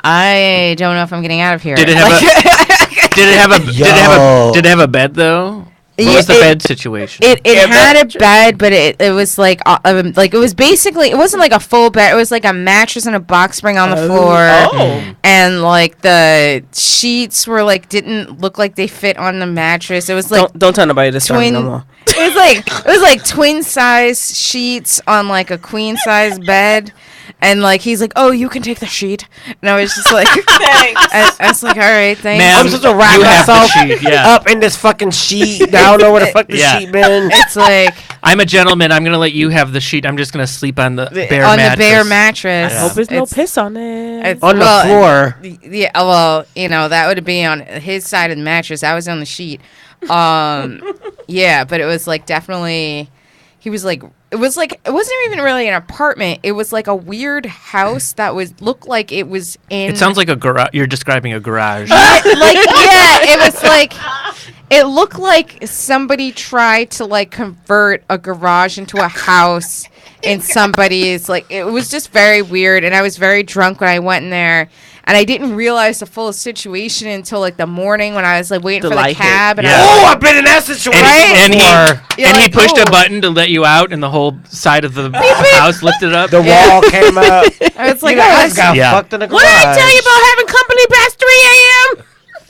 I don't know if I'm getting out of here. Did it have Like, a? Did it have a? Did it have Yo. a? Did it have a bed though? What Yeah, was the it- bed situation? It had a bed, but it was like it was basically, it wasn't like a full bed. It was like a mattress and a box spring on the floor. Oh. And like the sheets were like didn't look like they fit on the mattress. It was like Don't tell nobody this story twin. no more. It was like twin size sheets on like a queen size bed. And like he's like, oh, you can take the sheet, and I was just like, I was like, all right, thanks. Ma'am, I'm supposed to wrap you have the myself sheet, yeah. up in this fucking sheet. I don't know where the fuck the Yeah. sheet been. It's like I'm a gentleman. I'm gonna let you have the sheet. I'm just gonna sleep on the bare on mattress. the bare mattress. Yeah. Hope there's no It's- piss on it. it's- On the well, floor. Yeah, well, that would be on his side of the mattress. I was on the sheet. Yeah, but it was like definitely. He was like, it wasn't even really an apartment. It was like a weird house that looked like it was in. It sounds like a garage. You're describing a garage. it was like. It looked like somebody tried to like convert a garage into a house, in somebody's, like, it was just very weird. And I was very drunk when I went in there. And I didn't realize the full situation until like the morning when I was like waiting for the cab. And Yeah. Oh, I've been in that situation And before. he pushed a button to let you out, and the whole side of the house lifted up. The wall came up. I was like, I got Yeah. fucked in the garage. What did I tell you about having company past 3 a.m.?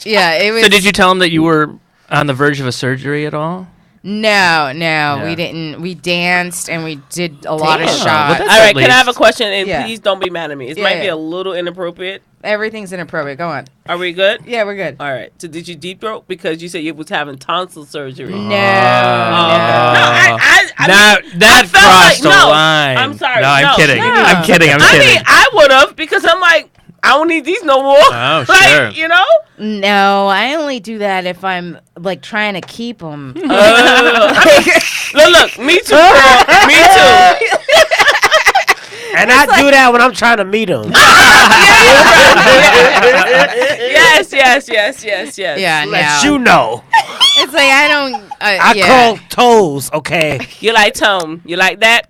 yeah, it was. So did you tell him that you were on the verge of a surgery at all? No, Yeah. we didn't. We danced and we did a lot of Damn. shots. Well, that's- All right, At can I have a least. question? And Yeah. please don't be mad at me. It Yeah, might be yeah. a little inappropriate. Everything's inappropriate. Go on. Are we good? Yeah, we're good. All right. So did you deep throat because you said you was having tonsil surgery? No, Oh, no. I That mean, that I felt crossed like- the no, line. I'm sorry. No, I'm no, kidding. no. I'm kidding. I'm I kidding. mean, I would have because I'm like, I don't need these no more. Oh, like, sure. you know? No, I only do that if I'm like trying to keep them. I mean, look, me too, girl. Me too. And I do that when I'm trying to meet him. Yes. Yeah, Let no. you know. It's like I don't. I yeah. curl toes, okay? You like tone. You like that?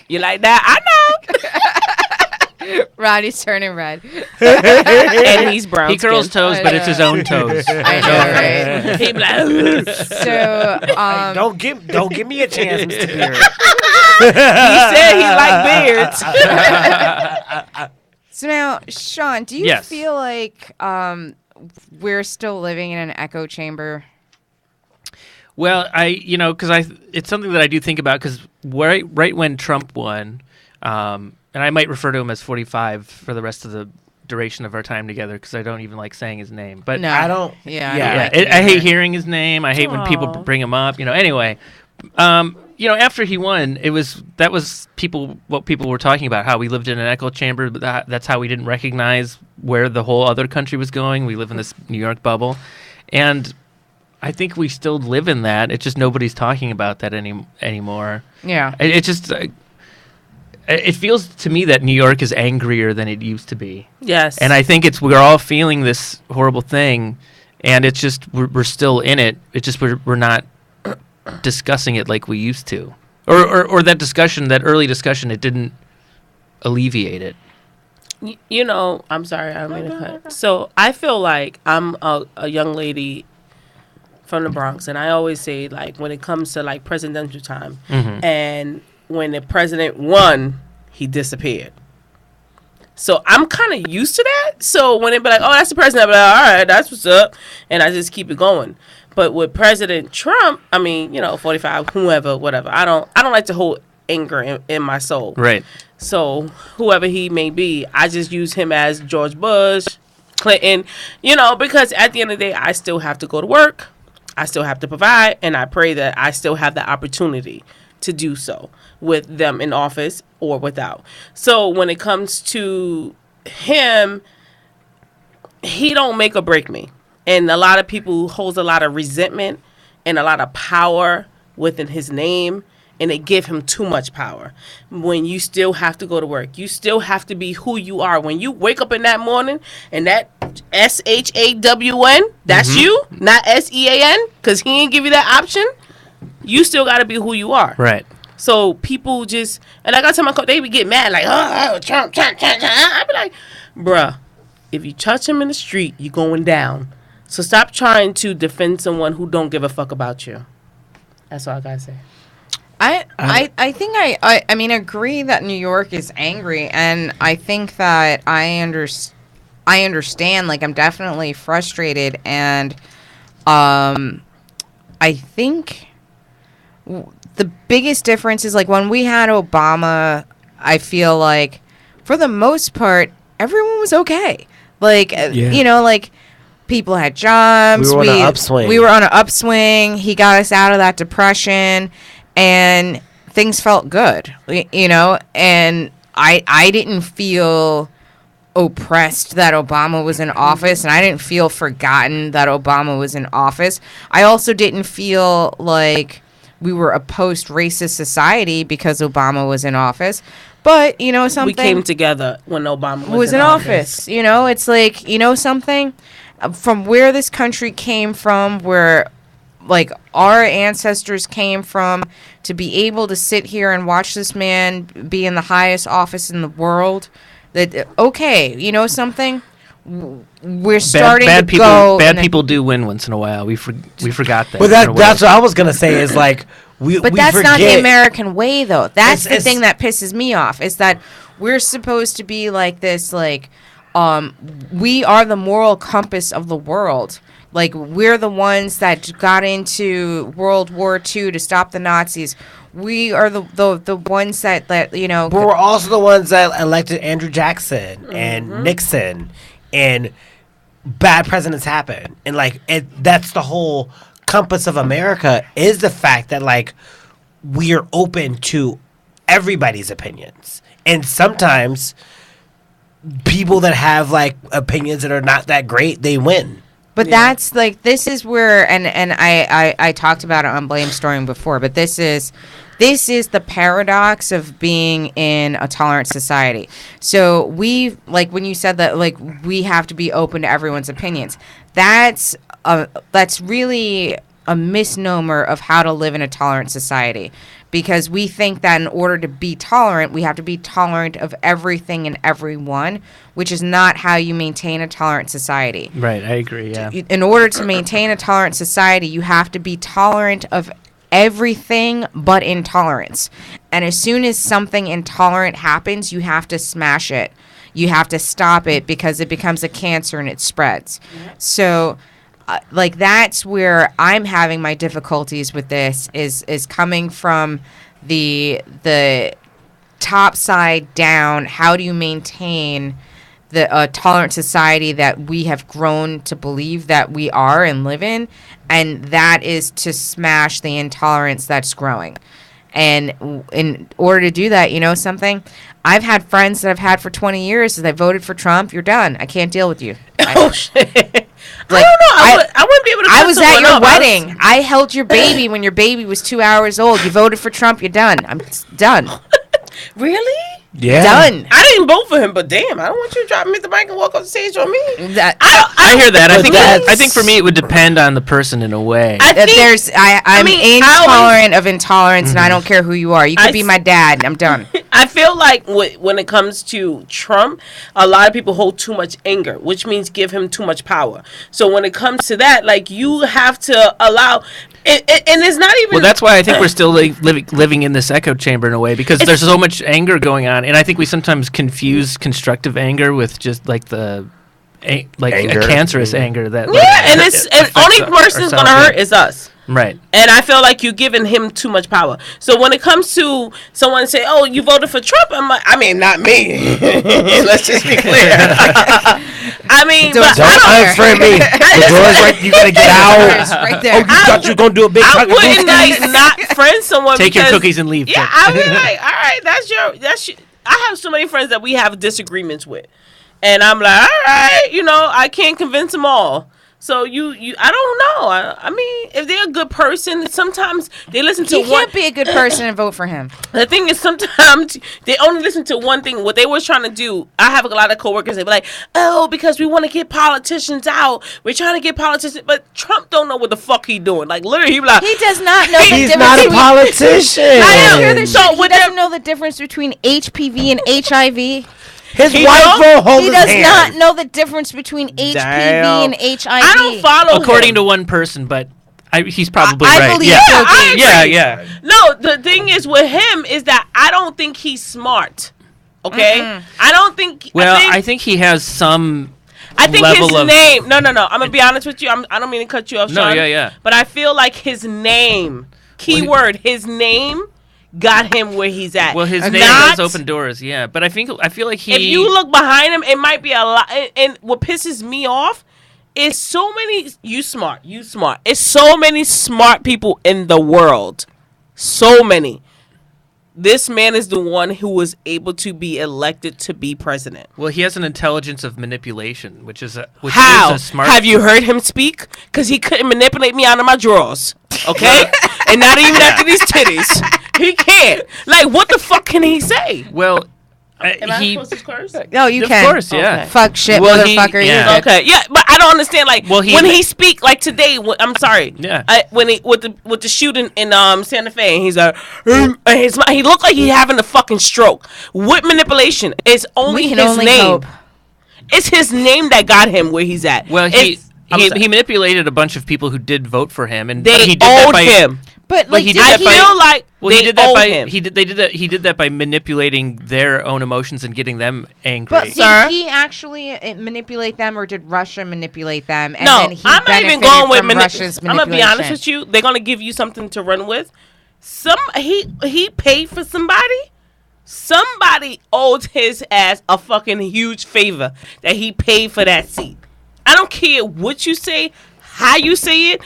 You like that? I know. Roddy's turning red. And he's brown. He curls skin. toes, but it's his own toes. I know, right? He be like, So, Don't give me a chance, Mr. Beard. he said he like beards. so now, Sean, do you Yes. feel like we're still living in an echo chamber? Well, because it's something that I do think about because right when Trump won, and I might refer to him as 45 for the rest of the duration of our time together because I don't even like saying his name. But No, I don't. Yeah, Yeah. I don't like I it hate either. hearing his name. I hate when people Aw. bring him up. Anyway, after he won, that was what people were talking about. How we lived in an echo chamber. But that's how we didn't recognize where the whole other country was going. We live in this New York bubble, and I think we still live in that. It's just nobody's talking about that anymore. Yeah. It just it feels to me that New York is angrier than it used to be. Yes. And I think we're all feeling this horrible thing, and it's just we're still in it. It's just we're not discussing it like we used to, or that discussion, that early discussion, it didn't alleviate it. I'm sorry, I don't mean to cut. So I feel like I'm a young lady from the Bronx, and I always say, like, when it comes to like presidential time, and when the president won, he disappeared. So I'm kind of used to that. So when it be like, oh, that's the president, I'll be like, all right, that's what's up, and I just keep it going. But with President Trump, I mean, 45, whoever, whatever. I don't like to hold anger in my soul. Right. So whoever he may be, I just use him as George Bush, Clinton, because at the end of the day, I still have to go to work. I still have to provide, and I pray that I still have the opportunity to do so with them in office or without. So when it comes to him, he don't make or break me. And a lot of people holds a lot of resentment and a lot of power within his name, and they give him too much power. When you still have to go to work, you still have to be who you are. When you wake up in that morning and that SHAWN, that's you, not SEAN, because he ain't give you that option. You still got to be who you are. Right. So people just, and I got to tell my coach, they be get mad like, oh, Trump. I be like, bruh, if you touch him in the street, you going down. So stop trying to defend someone who don't give a fuck about you. That's all I got to say. I think I mean agree that New York is angry, and I think that I understand. Like, I'm definitely frustrated, and I think the biggest difference is like when we had Obama. I feel like for the most part everyone was okay. Like like people had jobs. We were on an upswing. We were on an upswing. He got us out of that depression, and things felt good, and I didn't feel oppressed that Obama was in office, and I didn't feel forgotten that Obama was in office. I also didn't feel like we were a post-racist society because Obama was in office. But, something... We came together when Obama was in office. It's like, something... From where this country came from, where like our ancestors came from, to be able to sit here and watch this man be in the highest office in the world. That okay, you know something? We're starting bad to people, go. Bad people do win once in a while. We forgot that. But in a way. that's what I was gonna say is like we. But we that's forget. not the American way, though. That's the It's- thing that pisses me off. Is that we're supposed to be like this, like, we are the moral compass of the world. Like, we're the ones that got into World War II to stop the Nazis. We are the ones that you know. But we're also the ones that elected Andrew Jackson and Nixon, and bad presidents happen. And like that's the whole compass of America, is the fact that like we are open to everybody's opinions, and sometimes people that have like opinions that are not that great, they win. But that's like, this is where, and I talked about it on Blame Storming before, but this is the paradox of being in a tolerant society. So we, like when you said that, like we have to be open to everyone's opinions. That's really a misnomer of how to live in a tolerant society. Because we think that in order to be tolerant, we have to be tolerant of everything and everyone, which is not how you maintain a tolerant society. Right, I agree. Yeah. In order to maintain a tolerant society, you have to be tolerant of everything but intolerance. And as soon as something intolerant happens, you have to smash it. You have to stop it because it becomes a cancer and it spreads. So like that's where I'm having my difficulties with this is coming from the top side down. How do you maintain the tolerant society that we have grown to believe that we are and live in? And that is to smash the intolerance that's growing. And in order to do that, you know something? I've had friends that I've had for 20 years that voted for Trump. You're done. I can't deal with you. Oh shit! Like, I don't know. I wouldn't be able to. I cut was at someone your up. wedding. I held your baby when your baby was 2 hours old. You voted for Trump. You're done. I'm done. Really? Yeah. Done. I didn't vote for him, but damn, I don't want you to drop me the mic and walk off the stage on me. I hear that. But I think for me it would depend on the person in a way. I think I'm intolerant of intolerance, and I Mm-hmm. don't care who you are. You could be my dad. I'm done. I feel like when it comes to Trump, a lot of people hold too much anger, which means give him too much power. So when it comes to that, like you have to allow. And it's not even. Well, that's why I think we're still living in this echo chamber in a way, because there's so much anger going on, and I think we sometimes confuse constructive anger with just like a cancerous anger that. Yeah, and only person that's gonna hurt is us. Right. And I feel like you're giving him too much power. So when it comes to someone say, "Oh, you voted for Trump," I'm like, I mean, not me. Let's just be clear. I mean, Don't unfriend me. The door's right. You gotta get out. It's right there. You thought you were gonna do a big. I wouldn't like not friend someone. Take your because- cookies and leave. Yeah, I would be like, all right, that's your. I have so many friends that we have disagreements with, and I'm like, all right, I can't convince them all. So I don't know. I mean, if they're a good person, sometimes they listen to You can't be a good person and vote for him. The thing is, sometimes they only listen to one thing. What they were trying to do, I have a lot of coworkers. They be like, "Oh, because we want to get politicians out. We're trying to get politicians." But Trump don't know what the fuck he doing. Like literally, he be like, He does not know the He's difference. not a between- politician. I don't hear this So shit. He with doesn't know the difference between HPV and HIV. His He wife don't- will hold He his does hand. not know the difference between HPV Damn. and HIV. I don't follow According him. to one person, but he's probably I right. believe yeah. so, I Gabe. agree. Yeah. No, the thing is with him is that I don't think he's smart. Okay, I don't think. Well, I think he has some. I think his level of- name. No. I'm gonna be honest with you. I don't mean to cut you off, No, Sean. yeah. But I feel like his name, keyword, his name, got him where he's at. Well, his name Not- does open doors. Yeah, but I feel like he. If you look behind him, it might be a lot. And what pisses me off is so many. You smart. It's so many smart people in the world. So many. This man is the one who was able to be elected to be president. Well, he has an intelligence of manipulation, which is How? a smart. Have you heard him speak? Because he couldn't manipulate me out of my drawers. Okay? And not even after these titties. He can't. Like, what the fuck can he say? Well, Am I he, supposed to curse? No, you of can. course, yeah. Okay. Fuck shit, Well, he- motherfucker. yeah. You're good. Okay, yeah, but I don't understand. Like, Well, he- when he speak, like today, I'm sorry. Yeah. When he with the shooting in Santa Fe, and he's like, and he looked like he having a fucking stroke. With manipulation, it's only We can his only name. hope. It's his name that got him where he's at. Well, I'm sorry. he manipulated a bunch of people who did vote for him, and they he did owed that by, him. But like, he did did I that by- feel like Well, they he did that owed by him. he did that by manipulating their own emotions and getting them angry. But Sir? did he actually manipulate them, or did Russia manipulate them? And No, then he I'm not even benefited going with from Russia's I'm gonna be honest manipulation? with you. They're gonna give you something to run with. He paid for somebody. Somebody owed his ass a fucking huge favor that he paid for that seat. I don't care what you say, how you say it.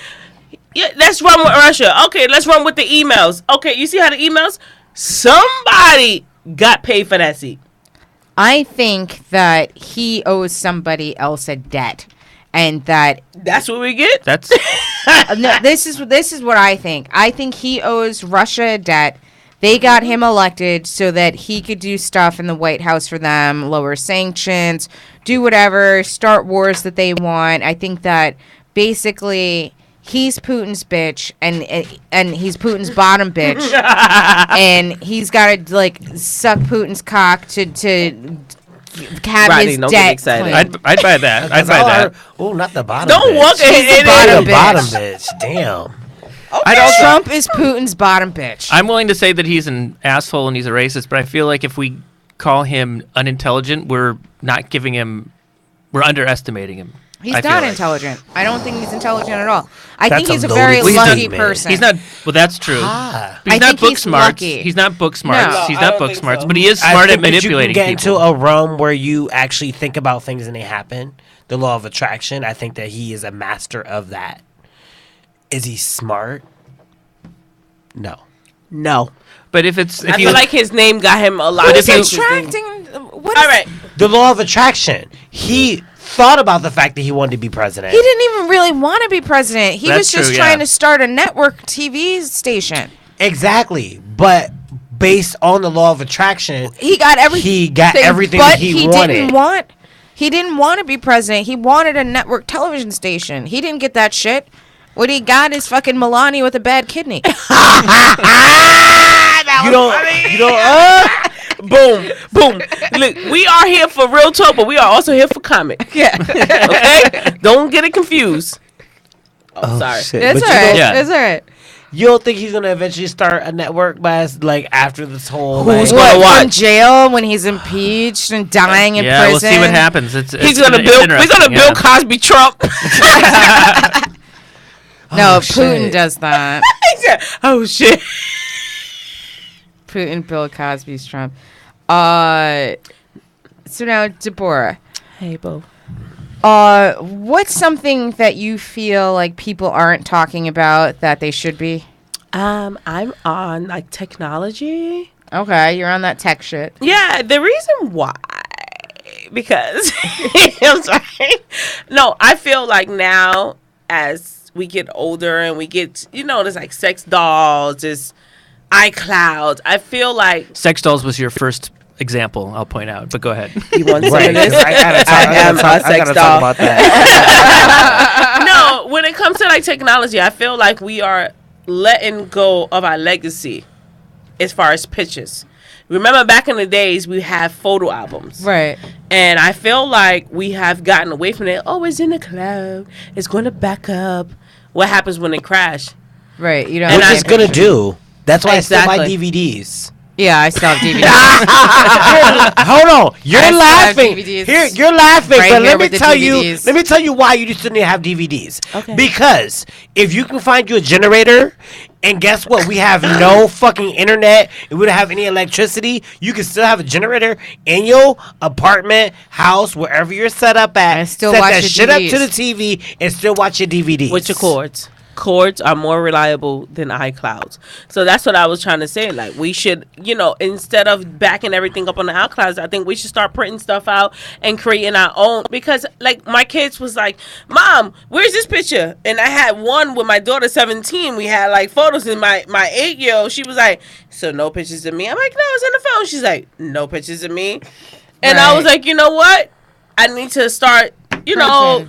Yeah, let's run with Russia. Okay, let's run with the emails. Okay, you see how the emails? Somebody got paid for that seat. I think that he owes somebody else a debt, and that That's what we get. That's no, this is what I think. I think he owes Russia a debt. They got him elected so that he could do stuff in the White House for them, lower sanctions, do whatever, start wars that they want. I think that basically he's Putin's bitch, and he's Putin's bottom bitch, and he's got to like suck Putin's cock to have Rodney, his don't get debt excited. cleared. I'd buy that. I'd buy that. Oh, not the bottom. Don't bitch. walk She's the in bottom The bitch. bottom bitch. Damn. Trump is Putin's bottom bitch. I'm willing to say that he's an asshole and he's a racist, but I feel like if we call him unintelligent, we're underestimating him. He's I feel not like. intelligent. I don't think he's intelligent at all. I That's think he's a a very loaded lucky statement. person. He's not. Well, that's true. Ah. But he's I not think book he's smarts. lucky. He's not book smarts. No, he's I not don't book think smarts, so. but he is I smart at think that manipulating you can get people. into a realm where you actually think about things and they happen. The law of attraction. I think that he is a master of that. Is he smart? No. No. But if it's I feel like his name got him a lot But of if you- attention. attracting. What All is- right. The law of attraction. He thought about the fact that he wanted to be president. He didn't even really want to be president. He That's was just true, trying yeah. to start a network TV station. Exactly. But based on the law of attraction, He got everything. he got everything but that he wanted. He didn't want to be president. He wanted a network television station. He didn't get that shit. What he got is fucking Melania with a bad kidney. Boom. Boom. Look, we are here for real talk, but we are also here for comic. Yeah, Okay? Don't get it confused. Oh, sorry. Shit. it's But all right. Yeah. It's all right. you don't think he's gonna eventually start a network by like after this whole Who's like, gonna What, from watch? jail when he's impeached and dying in yeah, prison? we'll see what happens. He's gonna build. We're gonna build Cosby Trump. No, Oh, Putin shit. does that. Oh shit. Putin, Bill Cosby's Trump. So now, Deborah, Hey, Bo. what's something that you feel like people aren't talking about that they should be? I'm on like technology. Okay, you're on that tech shit. Yeah, the reason why, because I'm sorry. No, I feel like now as we get older and we get, there's like sex dolls, there's iCloud. I feel like Sex dolls was your first example, I'll point out, but go ahead. you want some Right, of this. 'cause I am a sex gotta doll. talk about that. No, when it comes to like technology, I feel like we are letting go of our legacy as far as pictures. Remember back in the days we had photo albums. Right. And I feel like we have gotten away from it. Oh, it's in the cloud. It's going to back up. What happens when it crash? Right. You don't. And What I- it's gonna do? That's why I still buy Exactly. DVDs. Yeah, I still have DVDs. Hold on, you're I still have laughing. DVDs Here, you're laughing, right but here let me with the tell you. DVDs. Let me tell you why you still need to have DVDs. Okay. Because if you can find you a generator, and guess what? We have no fucking internet, and we don't have any electricity. You can still have a generator in your apartment, house, wherever you're set up at. And still set watch that your shit up to the DVDs. TV and still watch your DVDs With your cords. cords are more reliable than iClouds. So that's what I was trying to say. Like, we should, instead of backing everything up on the iClouds, I think we should start printing stuff out and creating our own. Because, like, my kids was like, Mom, where's this picture? And I had one with my daughter, 17. We had, like, photos. And my 8-year-old, she was like, so no pictures of me? I'm like, no, it's in the phone. She's like, no pictures of me. And I was like, you know what? I need to start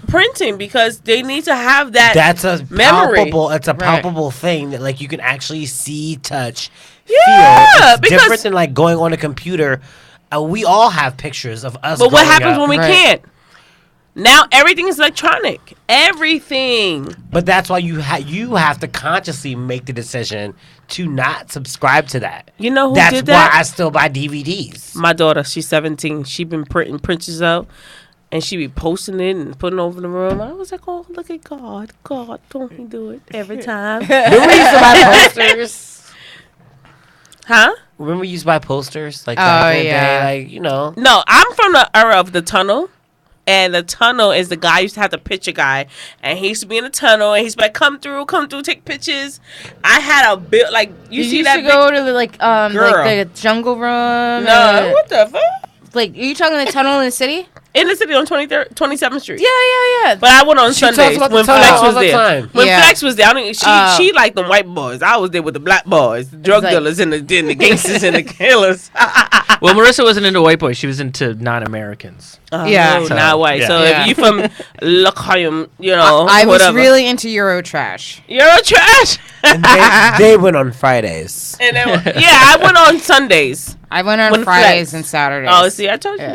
printing because they need to have that. That's a memory. It's a palpable thing that like you can actually see, touch, feel. It's different than like going on a computer. We all have pictures of us. But what happens when we can't? Now everything is electronic. Everything. But that's why you have to consciously make the decision to not subscribe to that. You know who did that? That's why I still buy DVDs. My daughter, she's 17. She been printing pictures out. And she be posting it and putting it over the room. I was like, oh, look at God. God, don't he do it every time? Remember we used to buy posters? Huh? Remember we used to buy posters? Like, back in the day, like, No, I'm from the era of the tunnel. And the tunnel is the guy used to have the picture guy. And he used to be in the tunnel. And he's like, come through, take pictures. I had a bit, like, you see that? You used to go to, like the jungle room? No, what the fuck? Like, are you talking the tunnel in the city? In the city on 27th Street. Yeah. But I went on Sundays when Flex was there. When Flex was there, she liked the white boys. I was there with the black boys, the drug dealers, and the gangsters and the killers. Well, Marissa wasn't into white boys. She was into non-Americans. Not white. Yeah. So if you from Lockheim, I was really into Eurotrash. Eurotrash? And they went on Fridays. And I went on Sundays. I went on Fridays and Saturdays. Oh, see, I told you.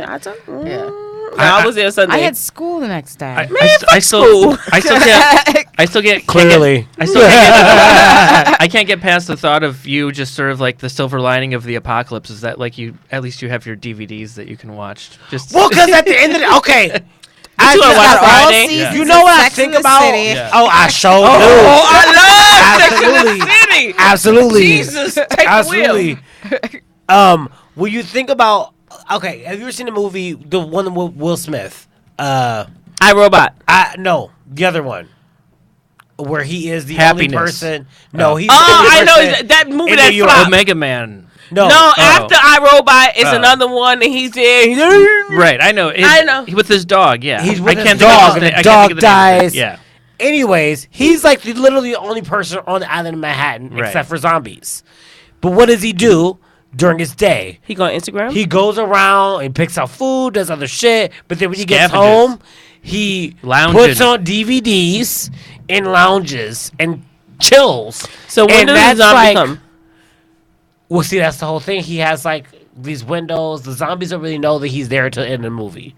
I was there Sunday. I had school the next day. I still get clearly. I can't get past the thought of you just sort of like the silver lining of the apocalypse is that like at least you have your DVDs that you can watch. Because at the end of the I You know what I think about? Yeah. Oh, I showed I love Sex in the City. Absolutely. Jesus, take the wheel. When you think about, okay, have you ever seen the movie, the one with Will Smith? iRobot. No, the other one. Where he is the Happiness. only person. No, he's I know that movie that flopped. Omega Man. No, after iRobot is another one, and he's there. Right, I know. I know. With his dog, yeah. He's with his dog, and the dog dies. Yeah. Anyways, he's like literally the only person on the island of Manhattan except for zombies. But what does he do during his day? He go on Instagram? He goes around and picks out food, does other shit. But then when he gets home, he puts on DVDs and lounges and chills. So when does the zombie come? Well, see, that's the whole thing. He has like these windows. The zombies don't really know that he's there to end the movie.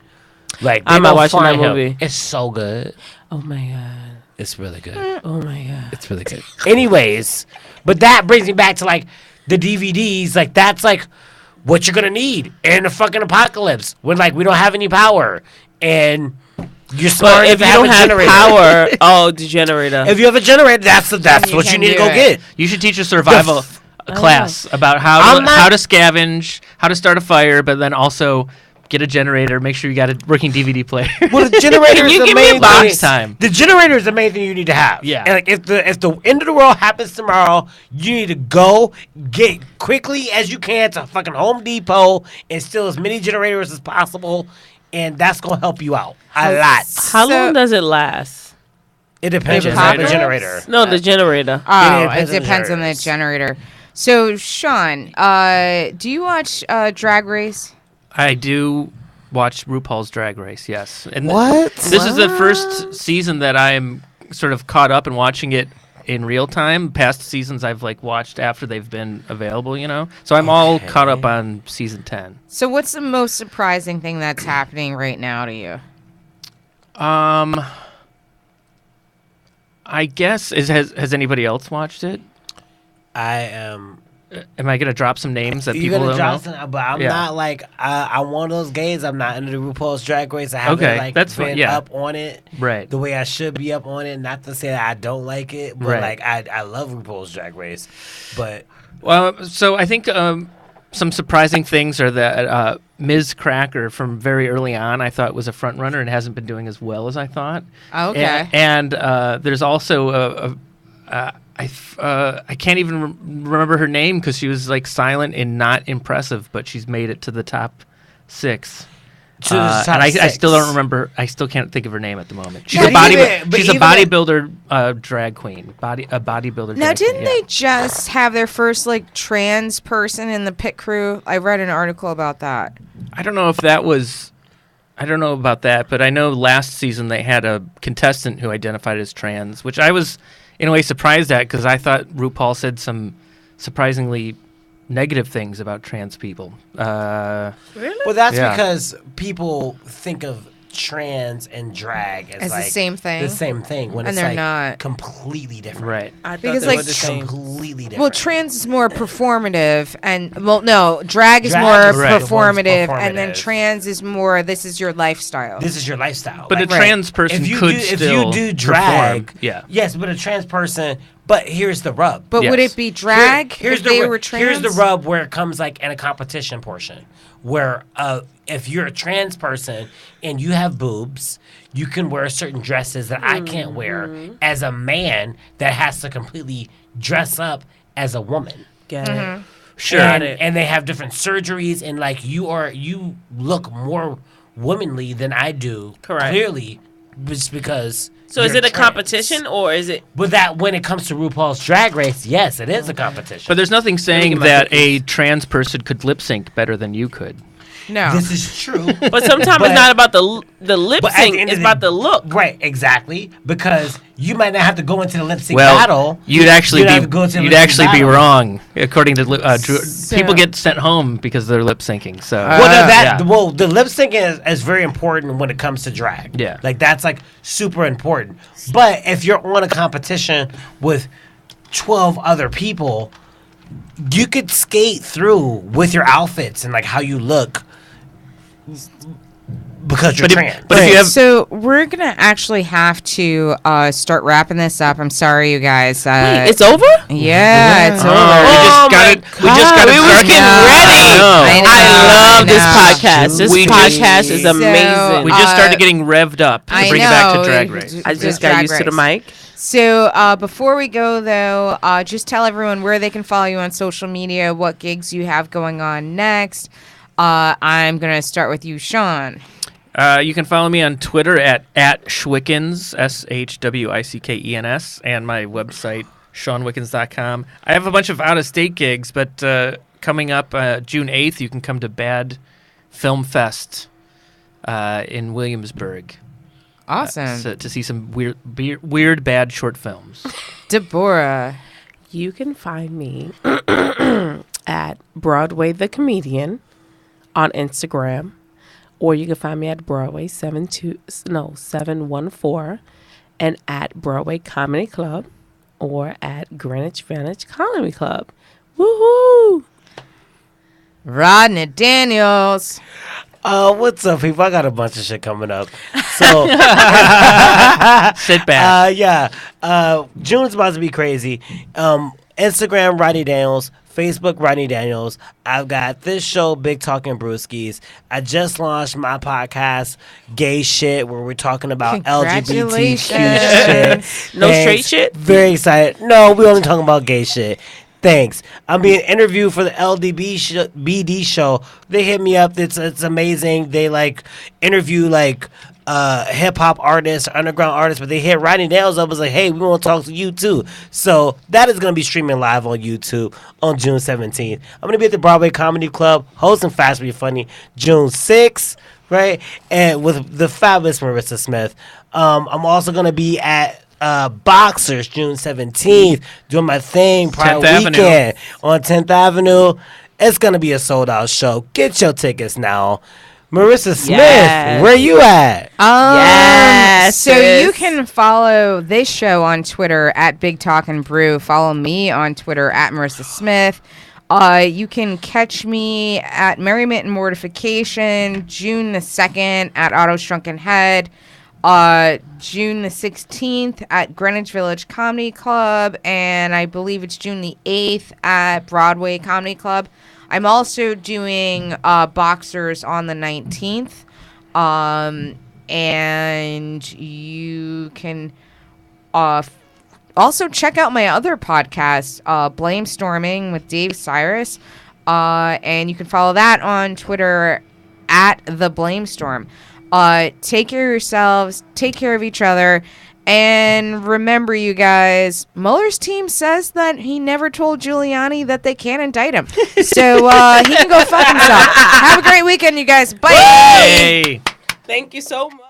Like I'm not watching that movie. It's so good. Oh my god, it's really good. Oh my god, it's really good. Anyways, but that brings me back to like the DVDs. Like that's like what you're gonna need in a fucking apocalypse when like we don't have any power and. You're smart if you don't have power. The generator. If you have a generator, that's what you need to go get. You should teach a survival class about how to scavenge, how to start a fire, but then also get a generator. Make sure you got a working DVD player. Well, the generator is the main box time. The generator is the main thing you need to have. Yeah. And like if the end of the world happens tomorrow, you need to go get quickly as you can to fucking Home Depot and steal as many generators as possible. And that's going to help you out a lot. How long does it last? It depends on the generator. No, the generator. Oh, it depends on the generator. So, Sean, do you watch Drag Race? I do watch RuPaul's Drag Race, yes. And what? This is the first season that I'm sort of caught up and watching it in real time. Past seasons I've like watched after they've been available, So I'm all caught up on season 10. So what's the most surprising thing that's happening right now to you? I guess has anybody else watched it? I am. Am I gonna drop some names that people don't know? But I'm not like I'm one of those gays. I'm not into the RuPaul's Drag Race. I haven't been up on it the way I should be up on it. Not to say that I don't like it, but like I love RuPaul's Drag Race. But so I think some surprising things are that Ms. Cracker from very early on I thought was a front runner and hasn't been doing as well as I thought. Okay. And there's also I can't even remember her name because she was like silent and not impressive, but she's made it to the top 6. To the top and I 6. still don't remember. I still can't think of her name at the moment. She's But a even- but she's a even bodybuilder drag queen. A bodybuilder. Now, drag didn't queen, they yeah. just have their first like trans person in the pit crew? I read an article about that. I don't know if that was. I don't know about that, but I know last season they had a contestant who identified as trans, which I was in a way surprised at because I thought RuPaul said some surprisingly negative things about trans people. Really? Well, that's Yeah. because people think of trans and drag as As the like same thing? The same thing when And it's they're like not. completely different. Right. I thought Because, they like, were the same. Completely different. Well, trans is more performative, and well, no, drag is Drag more is right. performative, and then Performative. trans is more. This is your lifestyle. This is your lifestyle. But Like, a trans person could if still you do drag, perform. Yeah. yes, but a trans person. But here's the rub. but would Yes. it be drag Here's if they ru- were trans? Here's the rub where it comes like in a competition portion, where if you're a trans person and you have boobs, you can wear certain dresses that I can't wear as a man that has to completely dress up as a woman. Get Mm-hmm. it. Sure. And they have different surgeries and like you look more womanly than I do. Correct. Clearly, just because. So is you're it a trans. competition or is it? But that when it comes to RuPaul's Drag Race, yes, it is a competition. But there's nothing saying get my that cookies. a trans person could lip sync better than you could. no. this is true. But sometimes But- it's not about the lip But at the sync. end It's of about the look. Right, exactly. Because you might not have to go into the lip sync Well, battle. you'd actually You don't have to go to the be lip sync battle. wrong according to So- people get sent home because they're lip syncing. So Well, yeah. well, the lip sync is very important when it comes to drag. Yeah. like that's like super important. But if you're on a competition with 12 other people, you could skate through with your outfits and like how you look because you're But if- trans. but if you have- So we're gonna actually have to start wrapping this up. I'm sorry, you guys. Wait, it's over? Yeah, it's Oh, over. Oh my we just got God, to we was start getting ready. I know. I love this know. podcast. This We podcast just- is So, amazing. We just started Uh, getting revved up to I bring it back know. to Drag Race. I just Just got Drag used to the Race. mic. So before we go, though, just tell everyone where they can follow you on social media, what gigs you have going on next. I'm going to start with you, Sean. You can follow me on Twitter at Schwickens, SHWICKENS, and my website, SeanWickens.com. I have a bunch of out-of-state gigs, but coming up June 8th, you can come to Bad Film Fest in Williamsburg Awesome. to see some weird, bad short films. Deborah. You can find me at Broadway the Comedian on Instagram, or you can find me at Broadway 714 and at Broadway Comedy Club or at Greenwich Village Comedy Club. Woohoo! Rodney Daniels. What's up, people? I got a bunch of shit coming up. So, Sit back. June's about to be crazy. Instagram, Rodney Daniels. Facebook, Rodney Daniels. I've got this show, Big Talk and Brewskis. I just launched my podcast, Gay Shit, where we're talking about LGBTQ shit. No Thanks. straight shit? Very excited. No, we only talking about gay shit. Thanks. I'm being interviewed for the BD show. They hit me up. It's amazing. They like interview like hip hop artists, underground artists, but they hit Rodney Daniels up. Was like, hey, we want to talk to you too. So that is going to be streaming live on YouTube on June 17th. I'm going to be at the Broadway Comedy Club hosting Fast Be Funny June 6th, right? And with the fabulous Marissa Smith. I'm also going to be at Boxers June 17th doing my thing Pride 10th Avenue. Weekend on 10th Avenue. It's going to be a sold out show. Get your tickets now. Marissa Smith, Yes. where you at? Yes, So sis. you can follow this show on Twitter at Big Talk and Brew. Follow me on Twitter at Marissa Smith. You can catch me at Merriment and Mortification June the 2nd at Otto's Shrunken Head. June the 16th at Greenwich Village Comedy Club, and I believe it's June the 8th at Broadway Comedy Club. I'm also doing Boxers on the 19th, and you can also check out my other podcast, Blame Storming with Dave Cyrus. And you can follow that on Twitter at the Blame Storm. Take care of yourselves, take care of each other, and remember, you guys, Mueller's team says that he never told Giuliani that they can't indict him. So he can go fuck himself. Have a great weekend, you guys. Bye. Hey. Thank you so much.